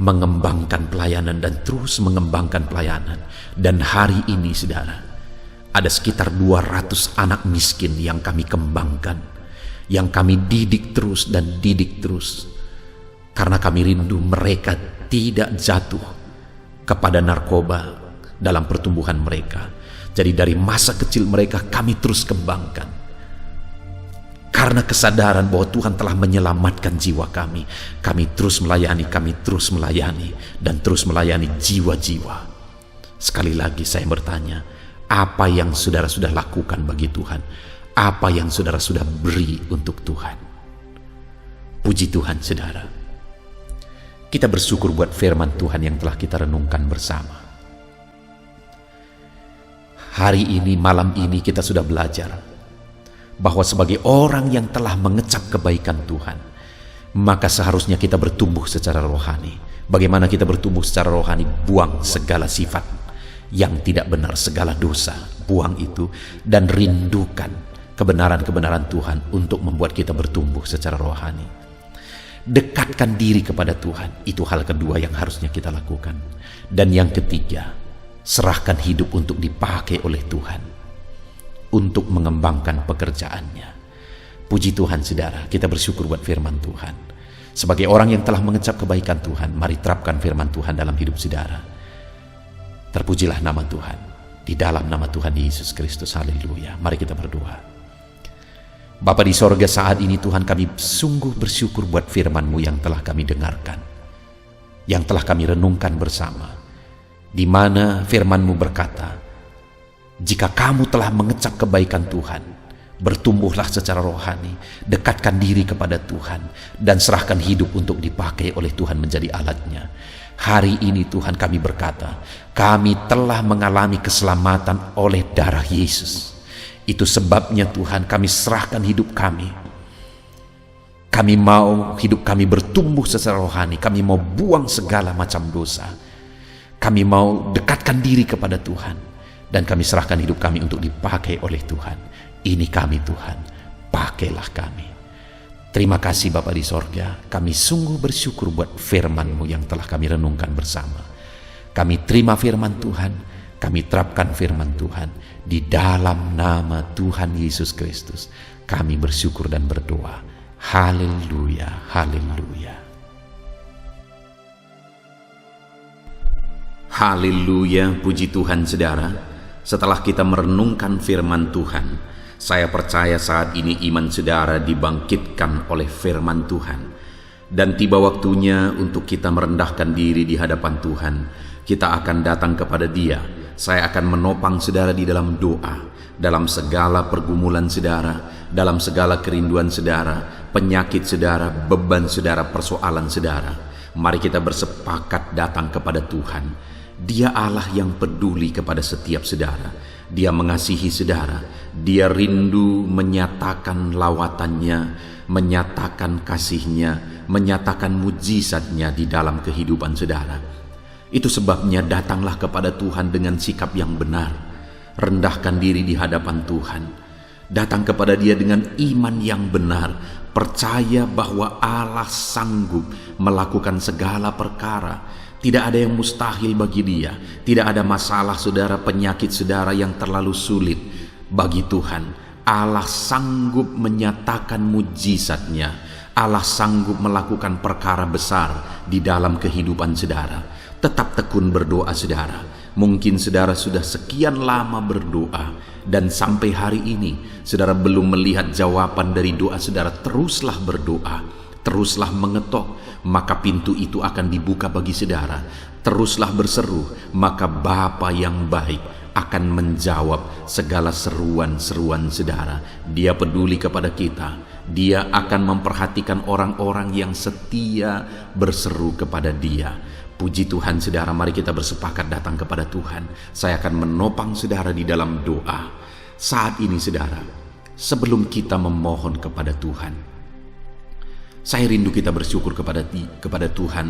mengembangkan pelayanan dan terus mengembangkan pelayanan. Dan hari ini, saudara, ada sekitar 200 anak miskin yang kami kembangkan, yang kami didik terus dan didik terus, karena kami rindu mereka tidak jatuh kepada narkoba dalam pertumbuhan mereka. Jadi dari masa kecil mereka kami terus kembangkan, karena kesadaran bahwa Tuhan telah menyelamatkan jiwa kami. Kami terus melayani, dan terus melayani jiwa-jiwa. Sekali lagi saya bertanya, apa yang saudara sudah lakukan bagi Tuhan? Apa yang saudara sudah beri untuk Tuhan? Puji Tuhan, saudara. Kita bersyukur buat firman Tuhan yang telah kita renungkan bersama. Hari ini, malam ini kita sudah belajar bahwa sebagai orang yang telah mengecap kebaikan Tuhan, maka seharusnya kita bertumbuh secara rohani. Bagaimana kita bertumbuh secara rohani? Buang segala sifat yang tidak benar, segala dosa, buang itu, dan rindukan kebenaran-kebenaran Tuhan untuk membuat kita bertumbuh secara rohani. Dekatkan diri kepada Tuhan, itu hal kedua yang harusnya kita lakukan. Dan yang ketiga, serahkan hidup untuk dipakai oleh Tuhan untuk mengembangkan pekerjaannya. Puji Tuhan, saudara, kita bersyukur buat firman Tuhan. Sebagai orang yang telah mengecap kebaikan Tuhan, mari terapkan firman Tuhan dalam hidup saudara. Terpujilah nama Tuhan, di dalam nama Tuhan Yesus Kristus. Haleluya. Mari kita berdoa. Bapa di sorga, saat ini Tuhan kami sungguh bersyukur buat firman-Mu yang telah kami dengarkan, yang telah kami renungkan bersama, di mana firman-Mu berkata, jika kamu telah mengecap kebaikan Tuhan, bertumbuhlah secara rohani, dekatkan diri kepada Tuhan, dan serahkan hidup untuk dipakai oleh Tuhan menjadi alatnya. Hari ini Tuhan kami berkata, kami telah mengalami keselamatan oleh darah Yesus. Itu sebabnya Tuhan kami serahkan hidup kami. Kami mau hidup kami bertumbuh secara rohani. Kami mau buang segala macam dosa. Kami mau dekatkan diri kepada Tuhan. Dan kami serahkan hidup kami untuk dipakai oleh Tuhan. Ini kami Tuhan, pakailah kami. Terima kasih Bapa di sorga. Kami sungguh bersyukur buat firman-Mu yang telah kami renungkan bersama. Kami terima firman Tuhan. Kami terapkan firman Tuhan. Di dalam nama Tuhan Yesus Kristus kami bersyukur dan berdoa. Haleluya, haleluya. Haleluya, puji Tuhan saudara. Setelah kita merenungkan firman Tuhan, saya percaya saat ini iman saudara dibangkitkan oleh firman Tuhan. Dan tiba waktunya untuk kita merendahkan diri di hadapan Tuhan. Kita akan datang kepada Dia. Saya akan menopang saudara di dalam doa, dalam segala pergumulan saudara, dalam segala kerinduan saudara, penyakit saudara, beban saudara, persoalan saudara. Mari kita bersepakat datang kepada Tuhan. Dia Allah yang peduli kepada setiap saudara. Dia mengasihi saudara. Dia rindu menyatakan lawatannya, menyatakan kasihnya, menyatakan mujizatnya di dalam kehidupan saudara. Itu sebabnya datanglah kepada Tuhan dengan sikap yang benar. Rendahkan diri di hadapan Tuhan. Datang kepada Dia dengan iman yang benar. Percaya bahwa Allah sanggup melakukan segala perkara. Tidak ada yang mustahil bagi Dia. Tidak ada masalah saudara, penyakit saudara yang terlalu sulit bagi Tuhan. Allah sanggup menyatakan mujizatnya. Allah sanggup melakukan perkara besar di dalam kehidupan saudara. Tetap tekun berdoa saudara. Mungkin saudara sudah sekian lama berdoa dan sampai hari ini saudara belum melihat jawaban dari doa saudara. Teruslah berdoa, teruslah mengetok, maka pintu itu akan dibuka bagi saudara. Teruslah berseru, maka Bapa yang baik akan menjawab segala seruan-seruan saudara. Dia peduli kepada kita. Dia akan memperhatikan orang-orang yang setia berseru kepada Dia. Puji Tuhan saudara, mari kita bersepakat datang kepada Tuhan. Saya akan menopang saudara di dalam doa. Saat ini saudara, sebelum kita memohon kepada Tuhan, saya rindu kita bersyukur kepada Tuhan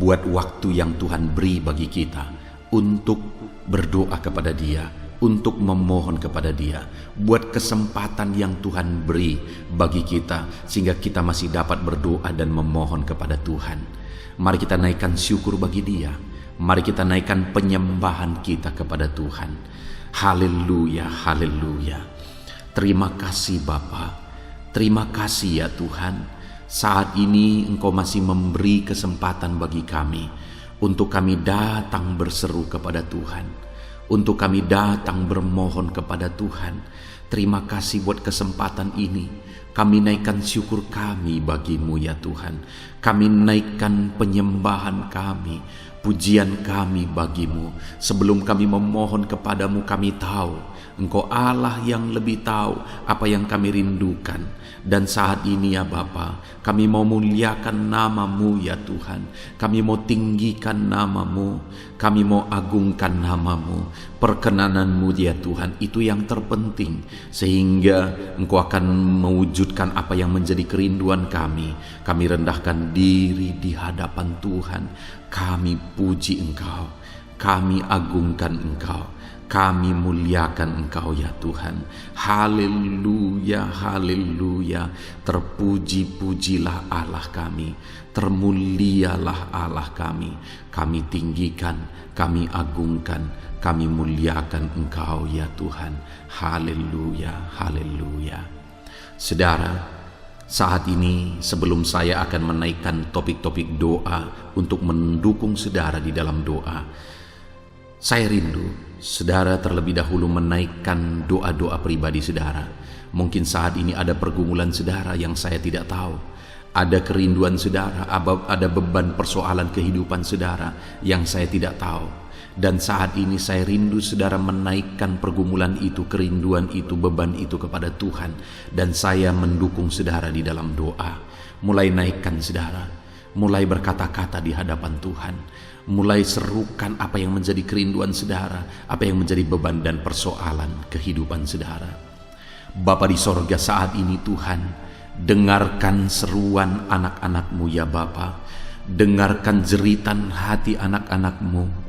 buat waktu yang Tuhan beri bagi kita untuk berdoa kepada Dia, untuk memohon kepada Dia, buat kesempatan yang Tuhan beri bagi kita sehingga kita masih dapat berdoa dan memohon kepada Tuhan. Mari kita naikkan syukur bagi Dia. Mari kita naikkan penyembahan kita kepada Tuhan. Haleluya, haleluya. Terima kasih Bapa. Terima kasih ya Tuhan. Saat ini Engkau masih memberi kesempatan bagi kami untuk kami datang berseru kepada Tuhan, untuk kami datang bermohon kepada Tuhan. Terima kasih buat kesempatan ini. Kami naikkan syukur kami bagi-Mu ya Tuhan. Kami naikkan penyembahan kami, pujian kami bagi-Mu. Sebelum kami memohon kepadamu, kami tahu Engkau Allah yang lebih tahu apa yang kami rindukan. Dan saat ini ya Bapa, kami mau muliakan nama-Mu ya Tuhan. Kami mau tinggikan nama-Mu, kami mau agungkan nama-Mu. Perkenanan-Mu ya Tuhan, itu yang terpenting. Sehingga Engkau akan mewujudkan apa yang menjadi kerinduan kami. Kami rendahkan diri di hadapan Tuhan. Kami puji Engkau, kami agungkan Engkau, kami muliakan Engkau ya Tuhan. Haleluya, haleluya. Terpuji-pujilah Allah kami, termulialah Allah kami. Kami tinggikan, kami agungkan, kami muliakan Engkau ya Tuhan. Haleluya, haleluya. Saudara, saat ini sebelum saya akan menaikkan topik-topik doa untuk mendukung saudara di dalam doa, saya rindu saudara terlebih dahulu menaikkan doa-doa pribadi saudara. Mungkin saat ini ada pergumulan saudara yang saya tidak tahu. Ada kerinduan saudara, ada beban persoalan kehidupan saudara yang saya tidak tahu. Dan saat ini saya rindu saudara menaikkan pergumulan itu, kerinduan itu, beban itu kepada Tuhan. Dan saya mendukung saudara di dalam doa. Mulai naikkan saudara, mulai berkata-kata di hadapan Tuhan. Mulai serukan apa yang menjadi kerinduan saudara, apa yang menjadi beban dan persoalan kehidupan saudara. Bapa di sorga, saat ini Tuhan, dengarkan seruan anak-anak-Mu ya Bapa. Dengarkan jeritan hati anak-anak-Mu.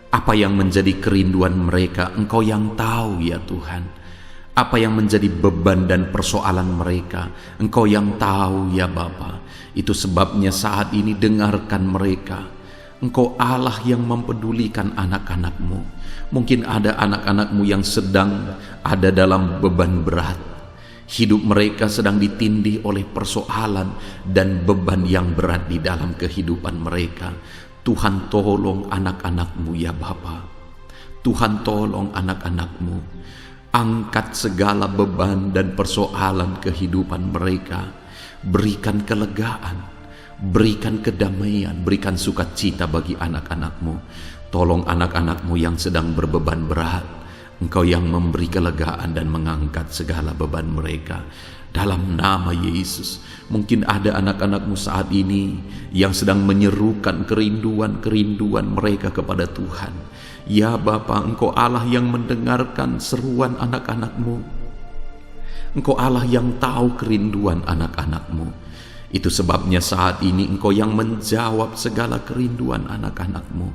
Apa yang menjadi kerinduan mereka, Engkau yang tahu ya Tuhan. Apa yang menjadi beban dan persoalan mereka, Engkau yang tahu ya Bapa. Itu sebabnya saat ini dengarkan mereka. Engkau Allah yang mempedulikan anak-anak-Mu. Mungkin ada anak-anak-Mu yang sedang ada dalam beban berat. Hidup mereka sedang ditindih oleh persoalan dan beban yang berat di dalam kehidupan mereka. Tuhan tolong anak-anak-Mu ya Bapa. Tuhan tolong anak-anak-Mu. Angkat segala beban dan persoalan kehidupan mereka. Berikan kelegaan. Berikan kedamaian, berikan sukacita bagi anak-anak-Mu. Tolong anak-anak-Mu yang sedang berbeban berat. Engkau yang memberi kelegaan dan mengangkat segala beban mereka. Dalam nama Yesus, mungkin ada anak-anak-Mu saat ini yang sedang menyerukan kerinduan-kerinduan mereka kepada Tuhan. Ya Bapa, Engkau Allah yang mendengarkan seruan anak-anak-Mu. Engkau Allah yang tahu kerinduan anak-anak-Mu. Itu sebabnya saat ini Engkau yang menjawab segala kerinduan anak-anak-Mu.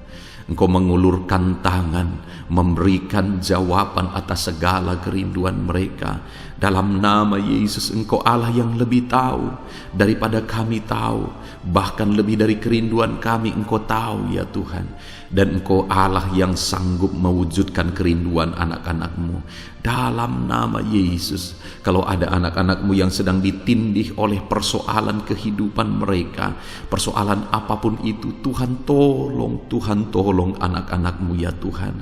Engkau mengulurkan tangan, memberikan jawaban atas segala kerinduan mereka. Dalam nama Yesus, Engkau Allah yang lebih tahu daripada kami tahu. Bahkan lebih dari kerinduan kami Engkau tahu ya Tuhan. Dan Engkau Allah yang sanggup mewujudkan kerinduan anak-anak-Mu. Dalam nama Yesus, kalau ada anak-anak-Mu yang sedang ditindih oleh persoalan kehidupan mereka, persoalan apapun itu, Tuhan tolong anak-anak-Mu ya Tuhan.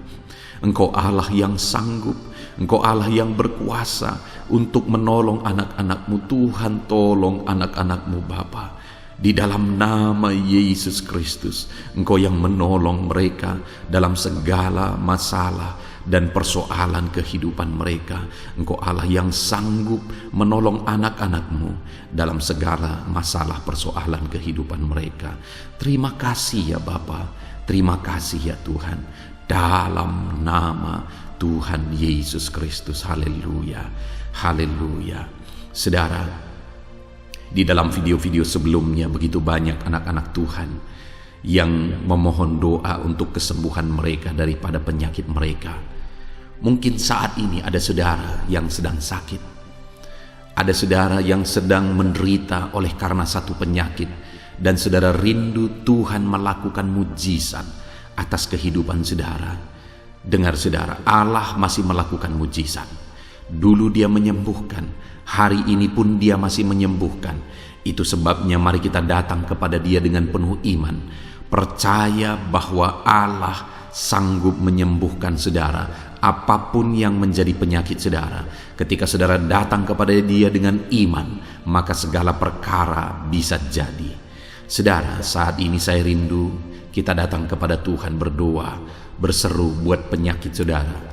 Engkau Allah yang sanggup, Engkau Allah yang berkuasa untuk menolong anak-anak-Mu. Tuhan tolong anak-anak-Mu Bapa. Di dalam nama Yesus Kristus, Engkau yang menolong mereka dalam segala masalah dan persoalan kehidupan mereka. Engkau Allah yang sanggup menolong anak-anak-Mu dalam segala masalah persoalan kehidupan mereka. Terima kasih ya Bapa, terima kasih ya Tuhan. Dalam nama Tuhan Yesus Kristus, haleluya, haleluya. Saudara, di dalam video-video sebelumnya begitu banyak anak-anak Tuhan yang memohon doa untuk kesembuhan mereka daripada penyakit mereka. Mungkin saat ini ada saudara yang sedang sakit. Ada saudara yang sedang menderita oleh karena satu penyakit. Dan saudara rindu Tuhan melakukan mujizat atas kehidupan saudara. Dengar saudara, Allah masih melakukan mujizat. Dulu Dia menyembuhkan, hari ini pun Dia masih menyembuhkan. Itu sebabnya mari kita datang kepada Dia dengan penuh iman, percaya bahwa Allah sanggup menyembuhkan saudara apapun yang menjadi penyakit saudara. Ketika saudara datang kepada Dia dengan iman, maka segala perkara bisa jadi. Saudara, saat ini saya rindu kita datang kepada Tuhan berdoa, berseru buat penyakit saudara.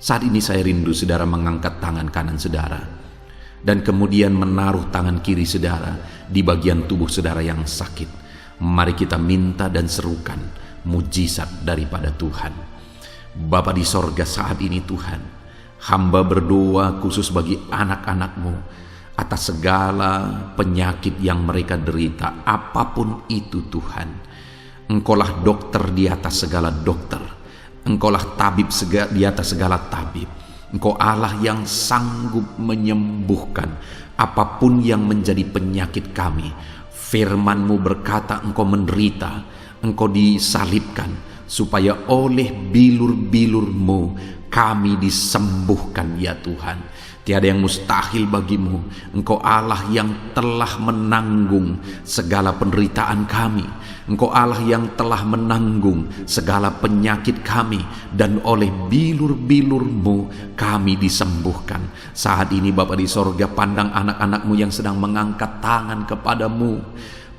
Saat ini saya rindu saudara mengangkat tangan kanan saudara dan kemudian menaruh tangan kiri saudara di bagian tubuh saudara yang sakit. Mari kita minta dan serukan mujizat daripada Tuhan. Bapa di sorga, saat ini Tuhan, hamba berdoa khusus bagi anak-anak-Mu atas segala penyakit yang mereka derita, apapun itu Tuhan. Engkaulah dokter di atas segala dokter. Engkaulah tabib di atas segala tabib. Engkau Allah yang sanggup menyembuhkan apapun yang menjadi penyakit kami. Firman-Mu berkata Engkau menderita, Engkau disalibkan, supaya oleh bilur-bilur-Mu kami disembuhkan ya Tuhan. Tiada yang mustahil bagimu. Engkau Allah yang telah menanggung segala penderitaan kami. Engkau Allah yang telah menanggung segala penyakit kami, dan oleh bilur-bilur-Mu kami disembuhkan. Saat ini Bapa di sorga, pandang anak-anak-Mu yang sedang mengangkat tangan kepadamu.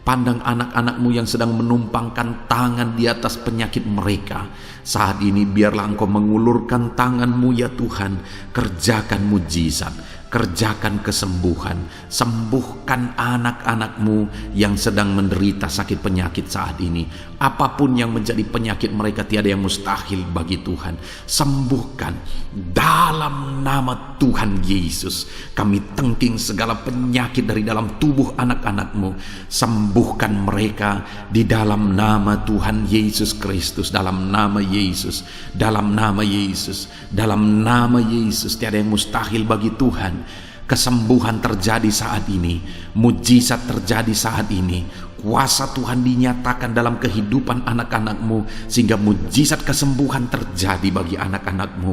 Pandang anak-anak-Mu yang sedang menumpangkan tangan di atas penyakit mereka. Saat ini biarlah Engkau mengulurkan tangan-Mu ya Tuhan. Kerjakan mujizat, kerjakan kesembuhan. Sembuhkan anak-anak-Mu yang sedang menderita sakit penyakit saat ini. Apapun yang menjadi penyakit mereka, tiada yang mustahil bagi Tuhan. Sembuhkan dalam nama Tuhan Yesus. Kami tengking segala penyakit dari dalam tubuh anak-anak-Mu. Sembuhkan mereka di dalam nama Tuhan Yesus Kristus. Dalam nama Yesus, dalam nama Yesus, dalam nama Yesus. Tiada yang mustahil bagi Tuhan. Kesembuhan terjadi saat ini, mujizat terjadi saat ini. Kuasa Tuhan dinyatakan dalam kehidupan anak-anak-Mu, sehingga mujizat kesembuhan terjadi bagi anak-anak-Mu.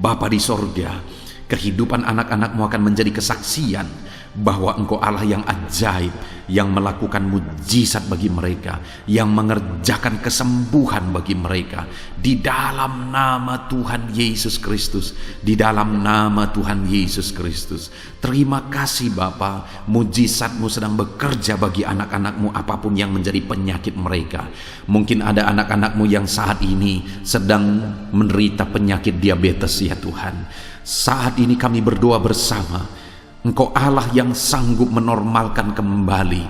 Bapa di sorga, kehidupan anak-anak-Mu akan menjadi kesaksian bahwa Engkau Allah yang ajaib, yang melakukan mujizat bagi mereka, yang mengerjakan kesembuhan bagi mereka. Di dalam nama Tuhan Yesus Kristus, di dalam nama Tuhan Yesus Kristus. Terima kasih Bapa, mujizat-Mu sedang bekerja bagi anak-anak-Mu apapun yang menjadi penyakit mereka. Mungkin ada anak-anak-Mu yang saat ini sedang menderita penyakit diabetes ya Tuhan. Saat ini kami berdoa bersama, Engkau Allah yang sanggup menormalkan kembali.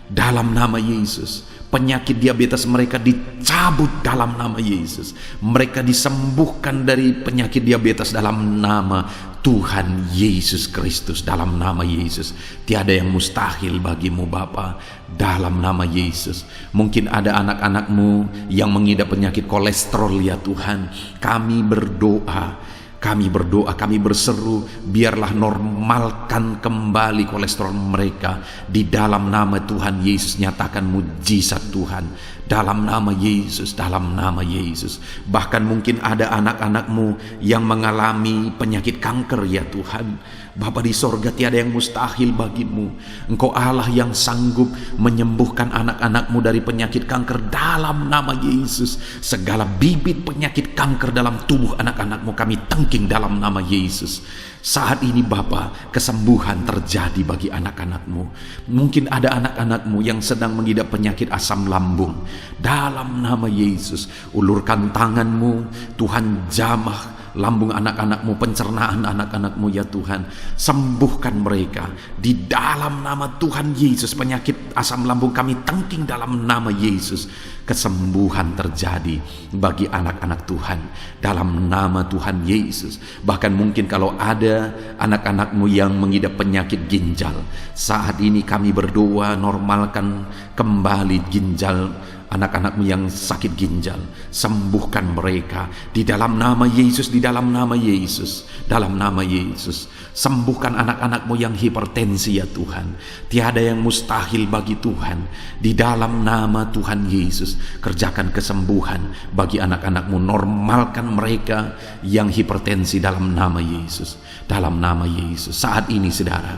Dalam nama Yesus, penyakit diabetes mereka dicabut dalam nama Yesus. Mereka disembuhkan dari penyakit diabetes dalam nama Tuhan Yesus Kristus. Dalam nama Yesus, tiada yang mustahil bagimu Bapa. Dalam nama Yesus, mungkin ada anak-anak-Mu yang mengidap penyakit kolesterol ya Tuhan. Kami berdoa, kami berseru, biarlah normalkan kembali kolesterol mereka. Di dalam nama Tuhan Yesus, nyatakan mujizat Tuhan. Dalam nama Yesus, dalam nama Yesus. Bahkan mungkin ada anak-anak-Mu yang mengalami penyakit kanker ya Tuhan. Bapa di sorga, tiada yang mustahil bagimu. Engkau Allah yang sanggup menyembuhkan anak-anak-Mu dari penyakit kanker. Dalam nama Yesus, segala bibit penyakit kanker dalam tubuh anak-anak-Mu kami tengking dalam nama Yesus. Saat ini Bapa, kesembuhan terjadi bagi anak-anak-Mu. Mungkin ada anak-anak-Mu yang sedang mengidap penyakit asam lambung. Dalam nama Yesus, ulurkan tangan-Mu, Tuhan jamah lambung anak-anak-Mu, pencernaan anak-anak-Mu ya Tuhan. Sembuhkan mereka di dalam nama Tuhan Yesus. Penyakit asam lambung kami tengking dalam nama Yesus. Kesembuhan terjadi bagi anak-anak Tuhan dalam nama Tuhan Yesus. Bahkan mungkin kalau ada anak-anak-Mu yang mengidap penyakit ginjal, saat ini kami berdoa, normalkan kembali ginjal anak-anak-Mu yang sakit ginjal. Sembuhkan mereka di dalam nama Yesus, di dalam nama Yesus, dalam nama Yesus. Sembuhkan anak-anak-Mu yang hipertensi ya Tuhan. Tiada yang mustahil bagi Tuhan. Di dalam nama Tuhan Yesus, kerjakan kesembuhan bagi anak-anak-Mu. Normalkan mereka yang hipertensi dalam nama Yesus, dalam nama Yesus. Saat ini saudara,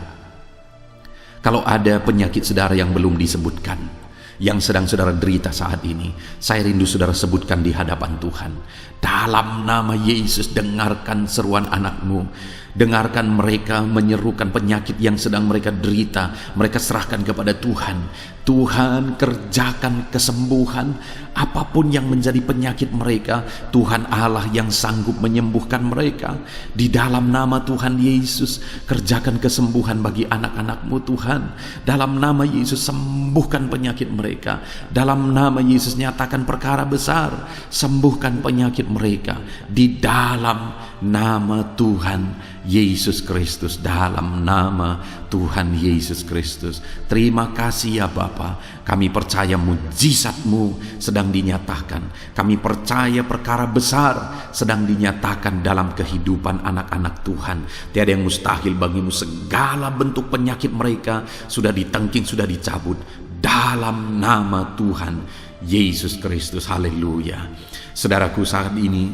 kalau ada penyakit saudara yang belum disebutkan, yang sedang saudara derita saat ini, saya rindu saudara sebutkan di hadapan Tuhan. Dalam nama Yesus, dengarkan seruan anak-Mu. Dengarkan mereka menyerukan penyakit yang sedang mereka derita. Mereka serahkan kepada Tuhan. Tuhan, kerjakan kesembuhan apapun yang menjadi penyakit mereka. Tuhan Allah yang sanggup menyembuhkan mereka. Di dalam nama Tuhan Yesus, kerjakan kesembuhan bagi anak-anak-Mu Tuhan. Dalam nama Yesus, sembuhkan penyakit mereka. Dalam nama Yesus, nyatakan perkara besar. Sembuhkan penyakit mereka. Di dalam nama Tuhan Yesus Kristus, dalam nama Tuhan Yesus Kristus. Terima kasih ya Bapa. Kami percaya mujizat-Mu sedang dinyatakan. Kami percaya perkara besar sedang dinyatakan dalam kehidupan anak-anak Tuhan. Tiada yang mustahil bagimu. Segala bentuk penyakit mereka sudah ditengking, sudah dicabut dalam nama Tuhan Yesus Kristus. Haleluya. Saudaraku, saat ini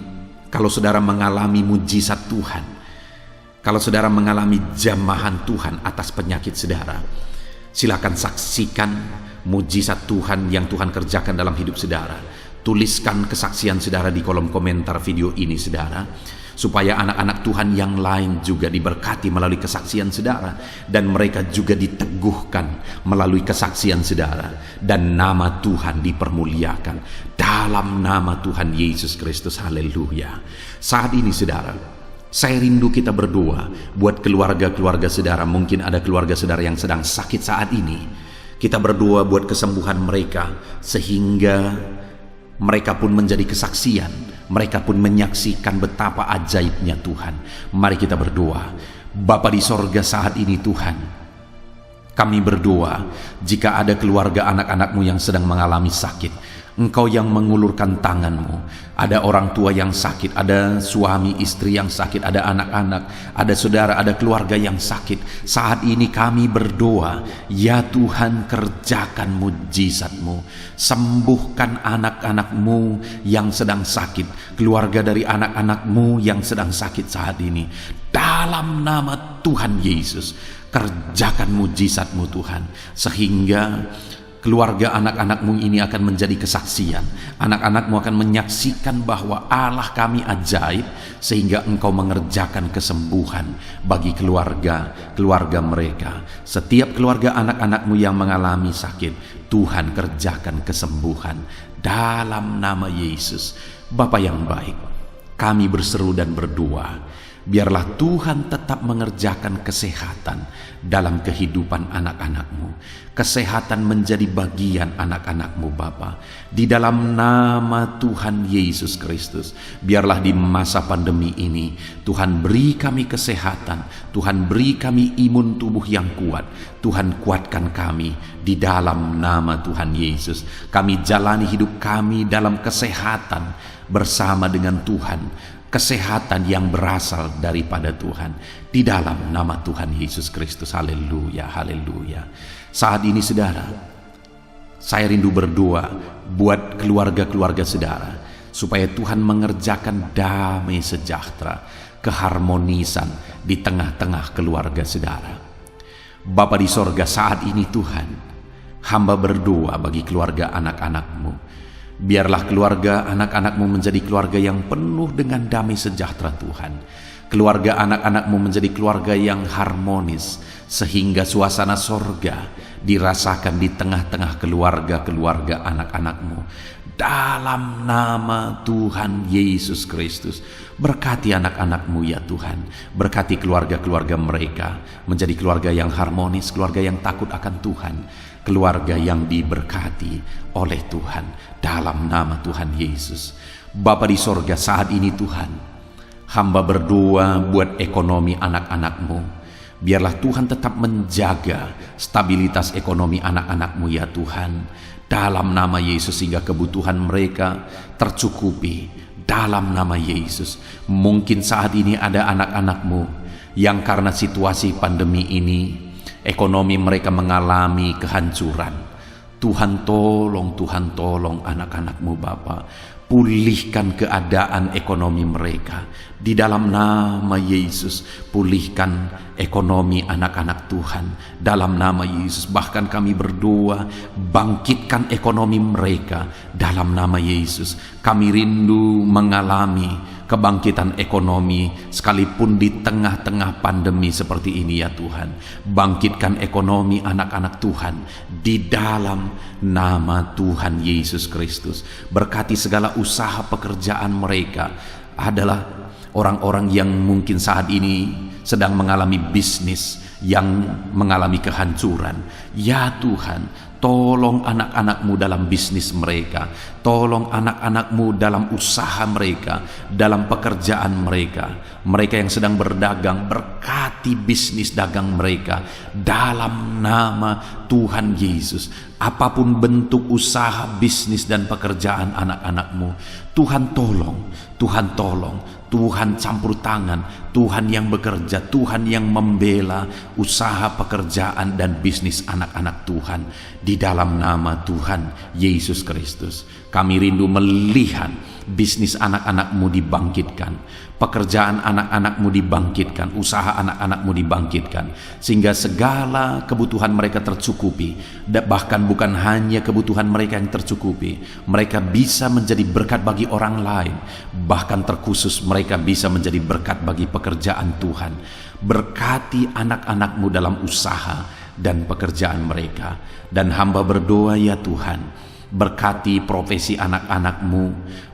kalau saudara mengalami mujizat Tuhan, Kalau saudara mengalami jamahan Tuhan atas penyakit saudara, silakan saksikan mujizat Tuhan yang Tuhan kerjakan dalam hidup saudara. Tuliskan kesaksian saudara di kolom komentar video ini saudara, supaya anak-anak Tuhan yang lain juga diberkati melalui kesaksian saudara, dan mereka juga diteguhkan melalui kesaksian saudara, dan nama Tuhan dipermuliakan dalam nama Tuhan Yesus Kristus. Haleluya. Saat ini saudara, saya rindu kita berdoa buat keluarga-keluarga saudara. Mungkin ada keluarga saudara yang sedang sakit saat ini. Kita berdoa buat kesembuhan mereka, sehingga mereka pun menjadi kesaksian. Mereka pun menyaksikan betapa ajaibnya Tuhan. Mari kita berdoa. Bapa di sorga, saat ini Tuhan, kami berdoa jika ada keluarga anak-anak-Mu yang sedang mengalami sakit, Engkau yang mengulurkan tangan-Mu. Ada orang tua yang sakit, ada suami istri yang sakit, ada anak-anak, ada saudara, ada keluarga yang sakit. Saat ini kami berdoa, ya Tuhan, kerjakan mujizat-Mu. Sembuhkan anak-anak-Mu yang sedang sakit, keluarga dari anak-anak-Mu yang sedang sakit saat ini. Dalam nama Tuhan Yesus, kerjakan mujizat-Mu Tuhan, sehingga keluarga anak-anak-Mu ini akan menjadi kesaksian. Anak-anak-Mu akan menyaksikan bahwa Allah kami ajaib, sehingga Engkau mengerjakan kesembuhan bagi keluarga mereka. Setiap keluarga anak-anak-Mu yang mengalami sakit, Tuhan kerjakan kesembuhan dalam nama Yesus. Bapa yang baik, kami berseru dan berdoa, biarlah Tuhan tetap mengerjakan kesehatan dalam kehidupan anak-anak-Mu. Kesehatan menjadi bagian anak-anak-Mu Bapa. Di dalam nama Tuhan Yesus Kristus, biarlah di masa pandemi ini Tuhan beri kami kesehatan, Tuhan beri kami imun tubuh yang kuat. Tuhan kuatkan kami di dalam nama Tuhan Yesus. Kami jalani hidup kami dalam kesehatan bersama dengan Tuhan, kesehatan yang berasal daripada Tuhan, di dalam nama Tuhan Yesus Kristus. Haleluya, haleluya. Saat ini saudara, saya rindu berdoa buat keluarga-keluarga saudara, supaya Tuhan mengerjakan damai sejahtera, keharmonisan di tengah-tengah keluarga saudara. Bapa di sorga, saat ini Tuhan, hamba berdoa bagi keluarga anak-anak-Mu. Biarlah keluarga anak-anak-Mu menjadi keluarga yang penuh dengan damai sejahtera Tuhan. Keluarga anak-anak-Mu menjadi keluarga yang harmonis, sehingga suasana sorga dirasakan di tengah-tengah keluarga-keluarga anak-anak-Mu. Dalam nama Tuhan Yesus Kristus, berkati anak-anak-Mu ya Tuhan. Berkati keluarga-keluarga mereka menjadi keluarga yang harmonis, keluarga yang takut akan Tuhan, keluarga yang diberkati oleh Tuhan, dalam nama Tuhan Yesus. Bapa di sorga, saat ini Tuhan, hamba berdoa buat ekonomi anak-anak-Mu. Biarlah Tuhan tetap menjaga stabilitas ekonomi anak-anak-Mu ya Tuhan, dalam nama Yesus, sehingga kebutuhan mereka tercukupi dalam nama Yesus. Mungkin saat ini ada anak-anak-Mu yang karena situasi pandemi ini ekonomi mereka mengalami kehancuran. Tuhan tolong anak-anak-Mu Bapa. Pulihkan keadaan ekonomi mereka di dalam nama Yesus. Pulihkan ekonomi anak-anak Tuhan dalam nama Yesus. Bahkan kami berdoa, bangkitkan ekonomi mereka dalam nama Yesus. Kami rindu mengalami kebangkitan ekonomi sekalipun di tengah-tengah pandemi seperti ini ya Tuhan. Bangkitkan ekonomi anak-anak Tuhan di dalam nama Tuhan Yesus Kristus. Berkati segala usaha pekerjaan mereka. Adalah orang-orang yang mungkin saat ini sedang mengalami bisnis yang mengalami kehancuran. Ya Tuhan, tolong anak-anak-Mu dalam bisnis mereka. Tolong anak-anak-Mu dalam usaha mereka, dalam pekerjaan mereka. Mereka yang sedang berdagang, berkati bisnis dagang mereka dalam nama Tuhan Yesus. Apapun bentuk usaha, bisnis dan pekerjaan anak-anak-Mu, Tuhan tolong, Tuhan tolong, Tuhan campur tangan, Tuhan yang bekerja, Tuhan yang membela usaha, pekerjaan dan bisnis anak-anak Tuhan di dalam nama Tuhan Yesus Kristus. Kami rindu melihat bisnis anak-anakmu dibangkitkan, pekerjaan anak-anakmu dibangkitkan, usaha anak-anakmu dibangkitkan, sehingga segala kebutuhan mereka tercukupi. Bahkan bukan hanya kebutuhan mereka yang tercukupi, mereka bisa menjadi berkat bagi orang lain. Bahkan terkhusus mereka bisa menjadi berkat bagi pekerjaan Tuhan. Berkati anak-anakmu dalam usaha dan pekerjaan mereka. Dan hamba berdoa, ya Tuhan, berkati profesi anak-anakmu,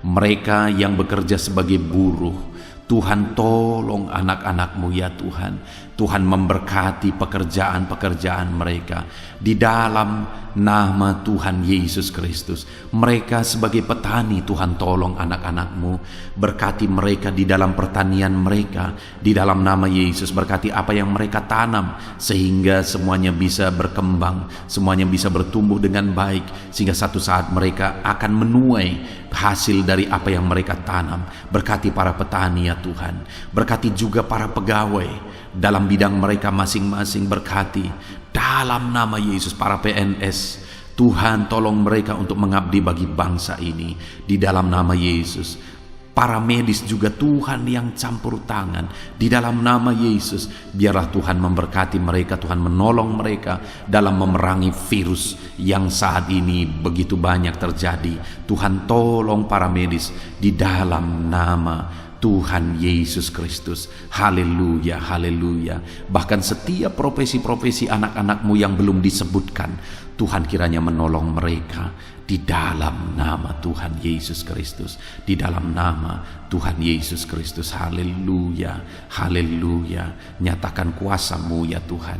mereka yang bekerja sebagai buruh. Tuhan, tolong anak-anakmu, ya Tuhan. Tuhan memberkati pekerjaan-pekerjaan mereka di dalam nama Tuhan Yesus Kristus. Mereka sebagai petani, Tuhan tolong anak-anakmu, berkati mereka di dalam pertanian mereka, di dalam nama Yesus. Berkati apa yang mereka tanam, sehingga semuanya bisa berkembang, semuanya bisa bertumbuh dengan baik, sehingga satu saat mereka akan menuai hasil dari apa yang mereka tanam. Berkati para petani, ya Tuhan. Berkati juga para pegawai dalam bidang mereka masing-masing. Berkati dalam nama Yesus para PNS. Tuhan, tolong mereka untuk mengabdi bagi bangsa ini di dalam nama Yesus. Para medis juga Tuhan yang campur tangan di dalam nama Yesus. Biarlah Tuhan memberkati mereka, Tuhan menolong mereka dalam memerangi virus yang saat ini begitu banyak terjadi. Tuhan tolong para medis di dalam nama Tuhan Yesus Kristus. Haleluya, haleluya. Bahkan setiap profesi-profesi anak-anakmu yang belum disebutkan, Tuhan kiranya menolong mereka di dalam nama Tuhan Yesus Kristus. Di dalam nama Tuhan Yesus Kristus. Haleluya, haleluya. Nyatakan kuasa-Mu, ya Tuhan.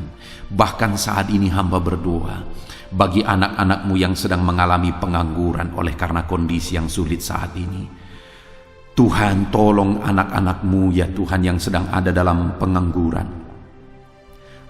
Bahkan saat ini hamba berdoa bagi anak-anakmu yang sedang mengalami pengangguran oleh karena kondisi yang sulit saat ini. Tuhan, tolong anak-anakmu, ya Tuhan, yang sedang ada dalam pengangguran.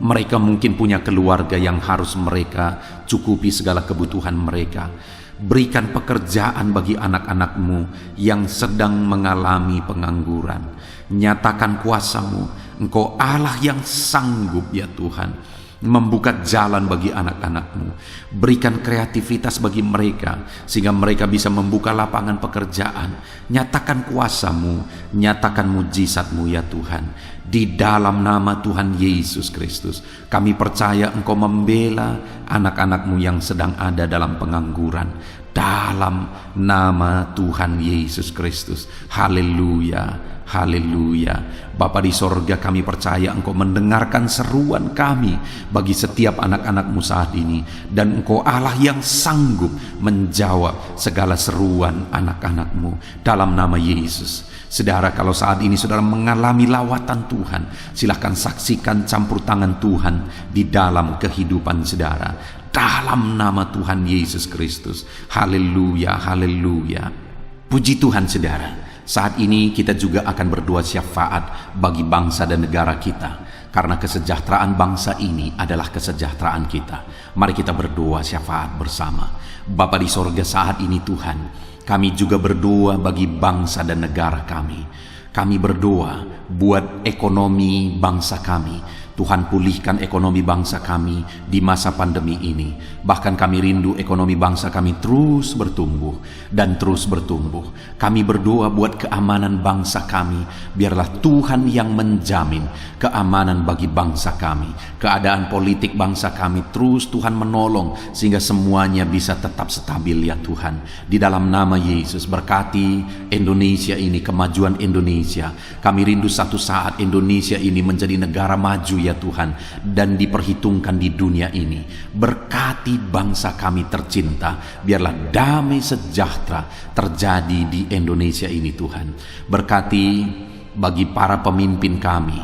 Mereka mungkin punya keluarga yang harus mereka cukupi segala kebutuhan mereka. Berikan pekerjaan bagi anak-anakmu yang sedang mengalami pengangguran. Nyatakan kuasa-Mu. Engkau Allah yang sanggup, ya Tuhan, membuka jalan bagi anak-anakmu. Berikan kreativitas bagi mereka sehingga mereka bisa membuka lapangan pekerjaan. Nyatakan kuasa-Mu, nyatakan mujizat-Mu, ya Tuhan. Di dalam nama Tuhan Yesus Kristus, kami percaya Engkau membela anak-anakmu yang sedang ada dalam pengangguran. Dalam nama Tuhan Yesus Kristus. Haleluya, haleluya. Bapa di sorga, kami percaya Engkau mendengarkan seruan kami bagi setiap anak-anakmu saat ini. Dan Engkau Allah yang sanggup menjawab segala seruan anak-anakmu dalam nama Yesus. Saudara, kalau saat ini saudara mengalami lawatan Tuhan, silahkan saksikan campur tangan Tuhan di dalam kehidupan saudara. Dalam nama Tuhan Yesus Kristus. Haleluya, haleluya. Puji Tuhan saudara. Saat ini kita juga akan berdoa syafaat bagi bangsa dan negara kita. Karena kesejahteraan bangsa ini adalah kesejahteraan kita. Mari kita berdoa syafaat bersama. Bapa di sorga, saat ini Tuhan, kami juga berdoa bagi bangsa dan negara kami. Kami berdoa buat ekonomi bangsa kami. Tuhan, pulihkan ekonomi bangsa kami di masa pandemi ini. Bahkan kami rindu ekonomi bangsa kami terus bertumbuh dan terus bertumbuh. Kami berdoa buat keamanan bangsa kami. Biarlah Tuhan yang menjamin keamanan bagi bangsa kami. Keadaan politik bangsa kami terus Tuhan menolong sehingga semuanya bisa tetap stabil, ya Tuhan. Di dalam nama Yesus, berkati Indonesia ini, kemajuan Indonesia. Kami rindu satu saat Indonesia ini menjadi negara maju, ya Tuhan, dan diperhitungkan di dunia ini. Berkati bangsa kami tercinta, biarlah damai sejahtera terjadi di Indonesia ini, Tuhan. Berkati bagi para pemimpin kami,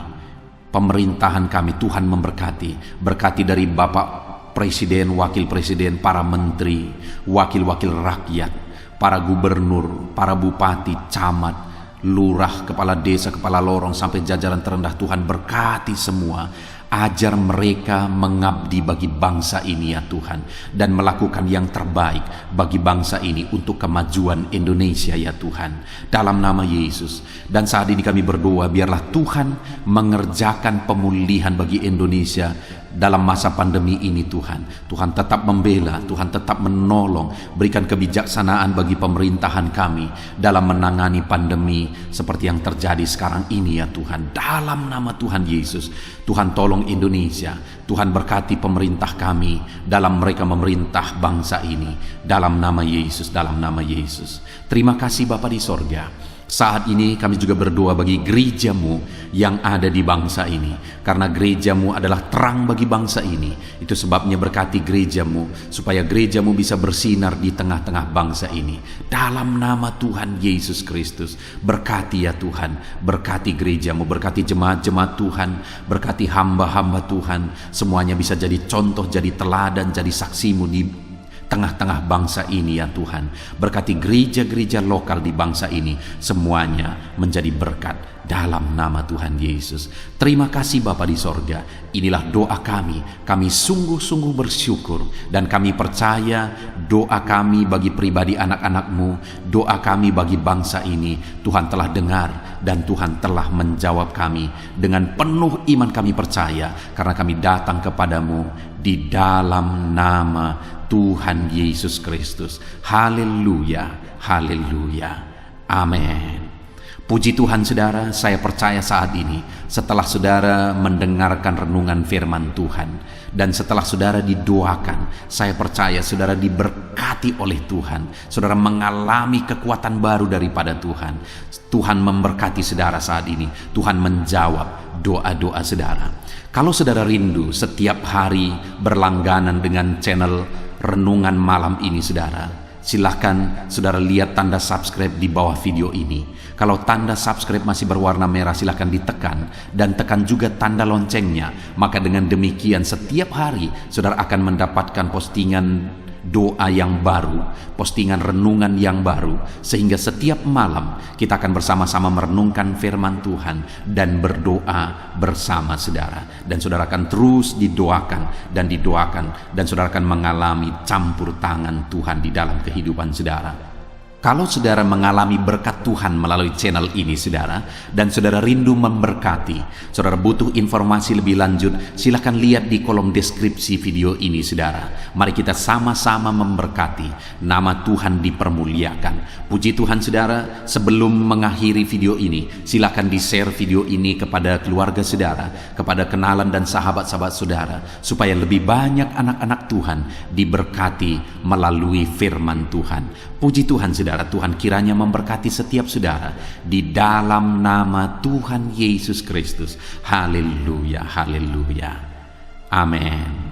pemerintahan kami, Tuhan memberkati. Berkati dari Bapak Presiden, Wakil Presiden, para menteri, wakil-wakil rakyat, para gubernur, para bupati, camat, lurah, kepala desa, kepala lorong, sampai jajaran terendah. Tuhan berkati semua. Ajar mereka mengabdi bagi bangsa ini, ya Tuhan, dan melakukan yang terbaik bagi bangsa ini untuk kemajuan Indonesia, ya Tuhan, dalam nama Yesus. Dan saat ini kami berdoa, biarlah Tuhan mengerjakan pemulihan bagi Indonesia dalam masa pandemi ini Tuhan. Tuhan tetap membela, Tuhan tetap menolong, berikan kebijaksanaan bagi pemerintahan kami dalam menangani pandemi seperti yang terjadi sekarang ini ya Tuhan. Dalam nama Tuhan Yesus, Tuhan tolong Indonesia, Tuhan berkati pemerintah kami dalam mereka memerintah bangsa ini. Dalam nama Yesus, dalam nama Yesus. Terima kasih Bapa di sorga. Saat ini kami juga berdoa bagi gerejamu yang ada di bangsa ini. Karena gerejamu adalah terang bagi bangsa ini. Itu sebabnya berkati gerejamu, supaya gerejamu bisa bersinar di tengah-tengah bangsa ini. Dalam nama Tuhan Yesus Kristus, berkati ya Tuhan. Berkati gerejamu, berkati jemaat-jemaat Tuhan, berkati hamba-hamba Tuhan. Semuanya bisa jadi contoh, jadi teladan, jadi saksimu di tengah-tengah bangsa ini ya Tuhan. Berkati gereja-gereja lokal di bangsa ini, semuanya menjadi berkat dalam nama Tuhan Yesus. Terima kasih Bapa di sorga. Inilah doa kami. Kami sungguh-sungguh bersyukur dan kami percaya doa kami bagi pribadi anak-anak-Mu, doa kami bagi bangsa ini, Tuhan telah dengar dan Tuhan telah menjawab kami. Dengan penuh iman kami percaya, karena kami datang kepadamu di dalam nama Tuhan Yesus Kristus. Haleluya, haleluya, amin. Puji Tuhan saudara, saya percaya saat ini setelah saudara mendengarkan renungan firman Tuhan dan setelah saudara didoakan, saya percaya saudara diberkati oleh Tuhan. Saudara mengalami kekuatan baru daripada Tuhan. Tuhan memberkati saudara saat ini. Tuhan menjawab doa-doa saudara. Kalau saudara rindu setiap hari berlangganan dengan channel renungan malam ini saudara, silahkan saudara lihat tanda subscribe di bawah video ini. Kalau tanda subscribe masih berwarna merah, silahkan ditekan dan tekan juga tanda loncengnya. Maka dengan demikian setiap hari saudara akan mendapatkan postingan doa yang baru, postingan renungan yang baru, sehingga setiap malam kita akan bersama-sama merenungkan firman Tuhan dan berdoa bersama saudara. Dan saudara akan terus didoakan dan didoakan, dan saudara akan mengalami campur tangan Tuhan di dalam kehidupan saudara. Kalau saudara mengalami berkat Tuhan melalui channel ini saudara, dan saudara rindu memberkati, saudara butuh informasi lebih lanjut, silahkan lihat di kolom deskripsi video ini saudara. Mari kita sama-sama memberkati, nama Tuhan dipermuliakan. Puji Tuhan saudara, sebelum mengakhiri video ini, silahkan di-share video ini kepada keluarga saudara, kepada kenalan dan sahabat-sahabat saudara, supaya lebih banyak anak-anak Tuhan diberkati melalui firman Tuhan. Puji Tuhan saudara, Tuhan kiranya memberkati setiap saudara di dalam nama Tuhan Yesus Kristus. Haleluya, haleluya. Amin.